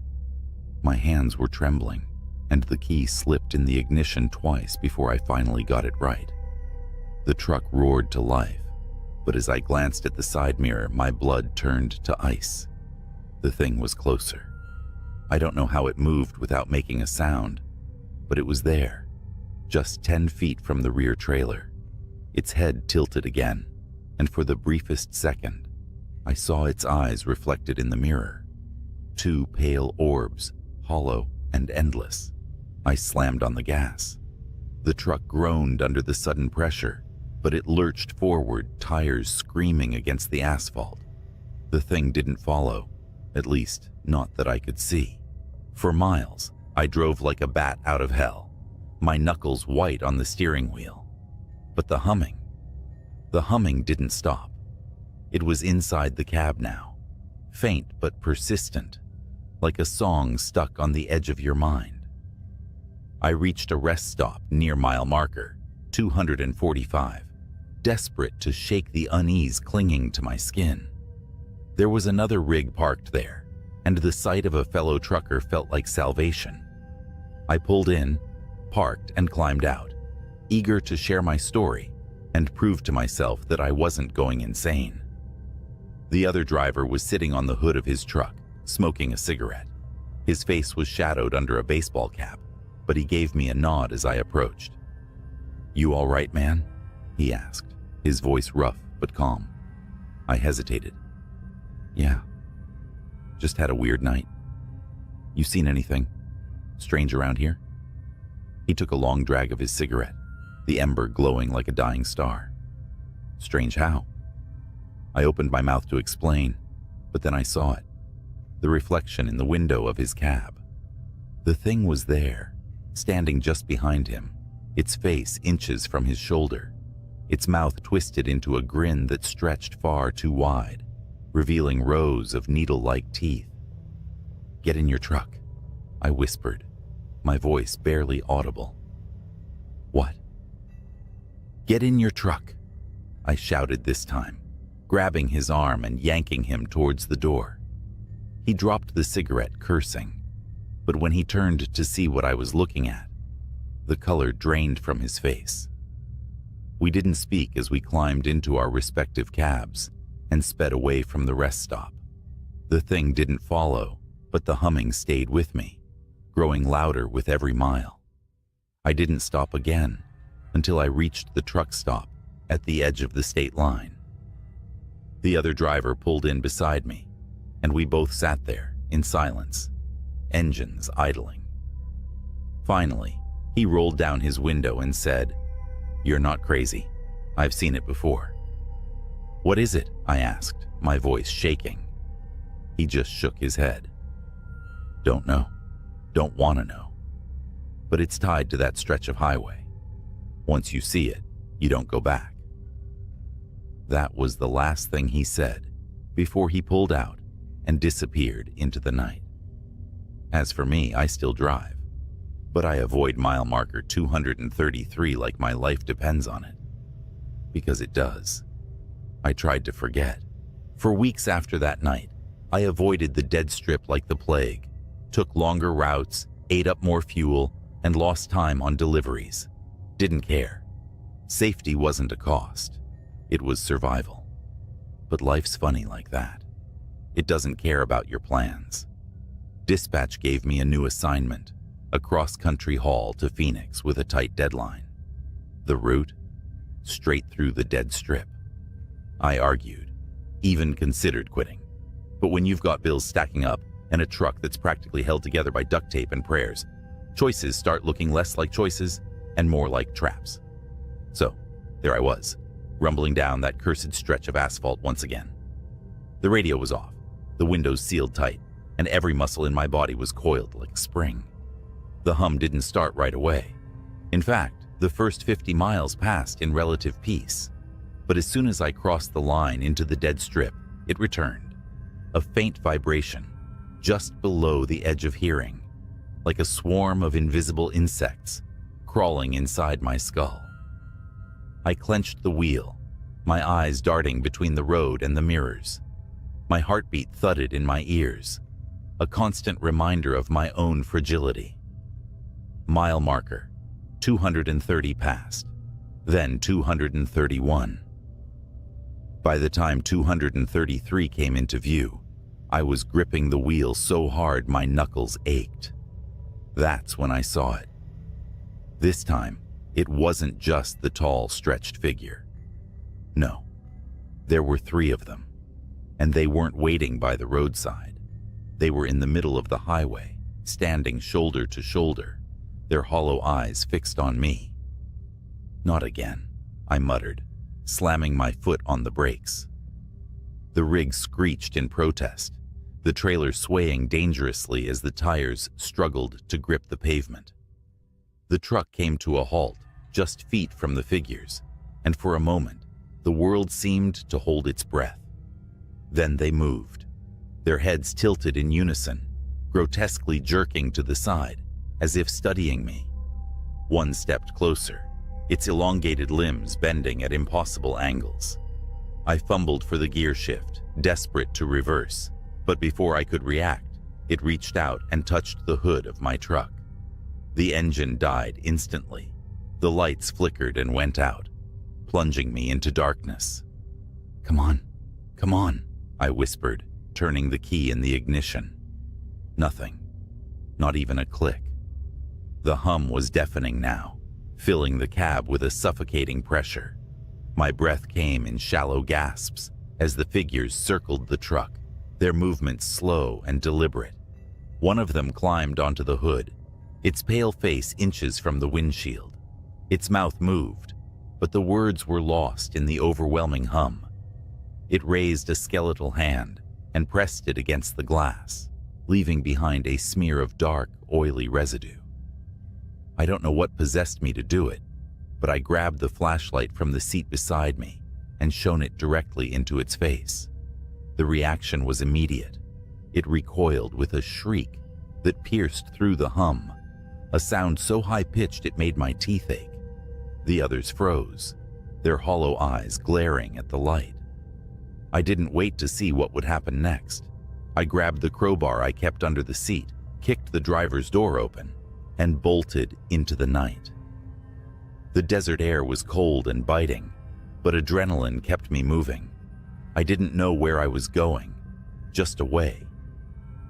My hands were trembling, and the key slipped in the ignition twice before I finally got it right. The truck roared to life, but as I glanced at the side mirror, my blood turned to ice. The thing was closer. I don't know how it moved without making a sound, but it was there, just 10 feet from the rear trailer. Its head tilted again, and for the briefest second, I saw its eyes reflected in the mirror. 2 pale orbs, hollow and endless. I slammed on the gas. The truck groaned under the sudden pressure, but it lurched forward, tires screaming against the asphalt. The thing didn't follow, at least not that I could see. For miles, I drove like a bat out of hell, my knuckles white on the steering wheel. But the humming didn't stop. It was inside the cab now, faint but persistent, like a song stuck on the edge of your mind. I reached a rest stop near mile marker 245, desperate to shake the unease clinging to my skin. There was another rig parked there, and the sight of a fellow trucker felt like salvation. I pulled in, parked, and climbed out, eager to share my story and prove to myself that I wasn't going insane. The other driver was sitting on the hood of his truck, smoking a cigarette. His face was shadowed under a baseball cap, but he gave me a nod as I approached. "You all right, man?" he asked, his voice rough but calm. I hesitated. "Yeah. Just had a weird night. You seen anything strange around here?" He took a long drag of his cigarette, the ember glowing like a dying star. "Strange how?" I opened my mouth to explain, but then I saw it. The reflection in the window of his cab. The thing was there, standing just behind him, its face inches from his shoulder, its mouth twisted into a grin that stretched far too wide, revealing rows of needle-like teeth. "Get in your truck," I whispered, my voice barely audible. "What?" "Get in your truck," I shouted this time, grabbing his arm and yanking him towards the door. He dropped the cigarette, cursing, but when he turned to see what I was looking at, the color drained from his face. We didn't speak as we climbed into our respective cabs and sped away from the rest stop. The thing didn't follow, but the humming stayed with me, growing louder with every mile. I didn't stop again until I reached the truck stop at the edge of the state line. The other driver pulled in beside me, and we both sat there in silence, engines idling. Finally, he rolled down his window and said, "You're not crazy. I've seen it before." "What is it?" I asked, my voice shaking. He just shook his head. "Don't know. Don't want to know. But it's tied to that stretch of highway. Once you see it, you don't go back." That was the last thing he said before he pulled out and disappeared into the night. As for me, I still drive, but I avoid mile marker 233 like my life depends on it. Because it does. I tried to forget. For weeks after that night, I avoided the dead strip like the plague, took longer routes, ate up more fuel, and lost time on deliveries. Didn't care. Safety wasn't a cost. It was survival. But life's funny like that. It doesn't care about your plans. Dispatch gave me a new assignment, a cross-country haul to Phoenix with a tight deadline. The route? Straight through the dead strip. I argued, even considered quitting. But when you've got bills stacking up and a truck that's practically held together by duct tape and prayers, choices start looking less like choices and more like traps. So, there I was, rumbling down that cursed stretch of asphalt once again. The radio was off, the windows sealed tight, and every muscle in my body was coiled like a spring. The hum didn't start right away. In fact, the first 50 miles passed in relative peace. But as soon as I crossed the line into the dead strip, it returned. A faint vibration, just below the edge of hearing, like a swarm of invisible insects crawling inside my skull. I clenched the wheel, my eyes darting between the road and the mirrors. My heartbeat thudded in my ears, a constant reminder of my own fragility. Mile marker, 230 passed, then 231. By the time 233 came into view, I was gripping the wheel so hard my knuckles ached. That's when I saw it. This time, it wasn't just the tall, stretched figure. No, there were 3 of them, and they weren't waiting by the roadside. They were in the middle of the highway, standing shoulder to shoulder, their hollow eyes fixed on me. Not again, I muttered, slamming my foot on the brakes. The rig screeched in protest, the trailer swaying dangerously as the tires struggled to grip the pavement. The truck came to a halt, just feet from the figures, and for a moment, the world seemed to hold its breath. Then they moved, their heads tilted in unison, grotesquely jerking to the side, as if studying me. One stepped closer, its elongated limbs bending at impossible angles. I fumbled for the gear shift, desperate to reverse, but before I could react, it reached out and touched the hood of my truck. The engine died instantly. The lights flickered and went out, plunging me into darkness. "Come on," I whispered, turning the key in the ignition. Nothing, not even a click. The hum was deafening now, filling the cab with a suffocating pressure. My breath came in shallow gasps as the figures circled the truck, their movements slow and deliberate. One of them climbed onto the hood, its pale face inches from the windshield. Its mouth moved, but the words were lost in the overwhelming hum. It raised a skeletal hand and pressed it against the glass, leaving behind a smear of dark, oily residue. I don't know what possessed me to do it, but I grabbed the flashlight from the seat beside me and shone it directly into its face. The reaction was immediate. It recoiled with a shriek that pierced through the hum, a sound so high-pitched it made my teeth ache. The others froze, their hollow eyes glaring at the light. I didn't wait to see what would happen next. I grabbed the crowbar I kept under the seat, kicked the driver's door open, and bolted into the night. The desert air was cold and biting, but adrenaline kept me moving. I didn't know where I was going, just away.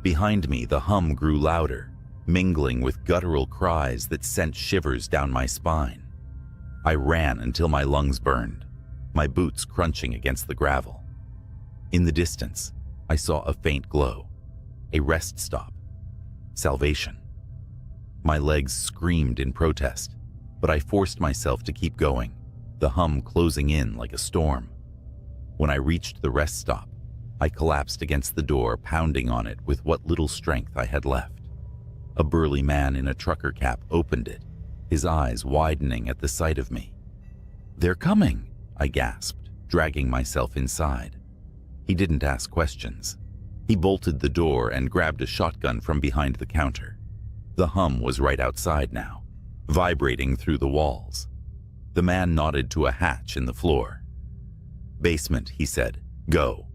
Behind me, the hum grew louder, mingling with guttural cries that sent shivers down my spine. I ran until my lungs burned, my boots crunching against the gravel. In the distance, I saw a faint glow, a rest stop, salvation. My legs screamed in protest, but I forced myself to keep going, the hum closing in like a storm. When I reached the rest stop, I collapsed against the door, pounding on it with what little strength I had left. A burly man in a trucker cap opened it, his eyes widening at the sight of me. "They're coming," I gasped, dragging myself inside. He didn't ask questions. He bolted the door and grabbed a shotgun from behind the counter. The hum was right outside now, vibrating through the walls. The man nodded to a hatch in the floor. "Basement," he said. "Go."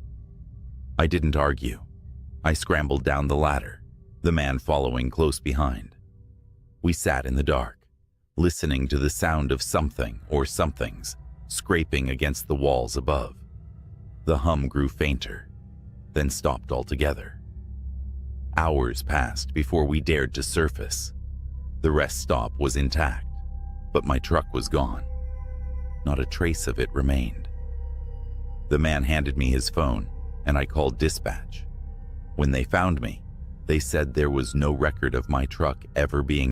I didn't argue. I scrambled down the ladder, the man following close behind. We sat in the dark, listening to the sound of something or somethings scraping against the walls above. The hum grew fainter, then stopped altogether. Hours passed before we dared to surface. The rest stop was intact, but my truck was gone. Not a trace of it remained. The man handed me his phone, and I called dispatch. When they found me, they said there was no record of my truck ever being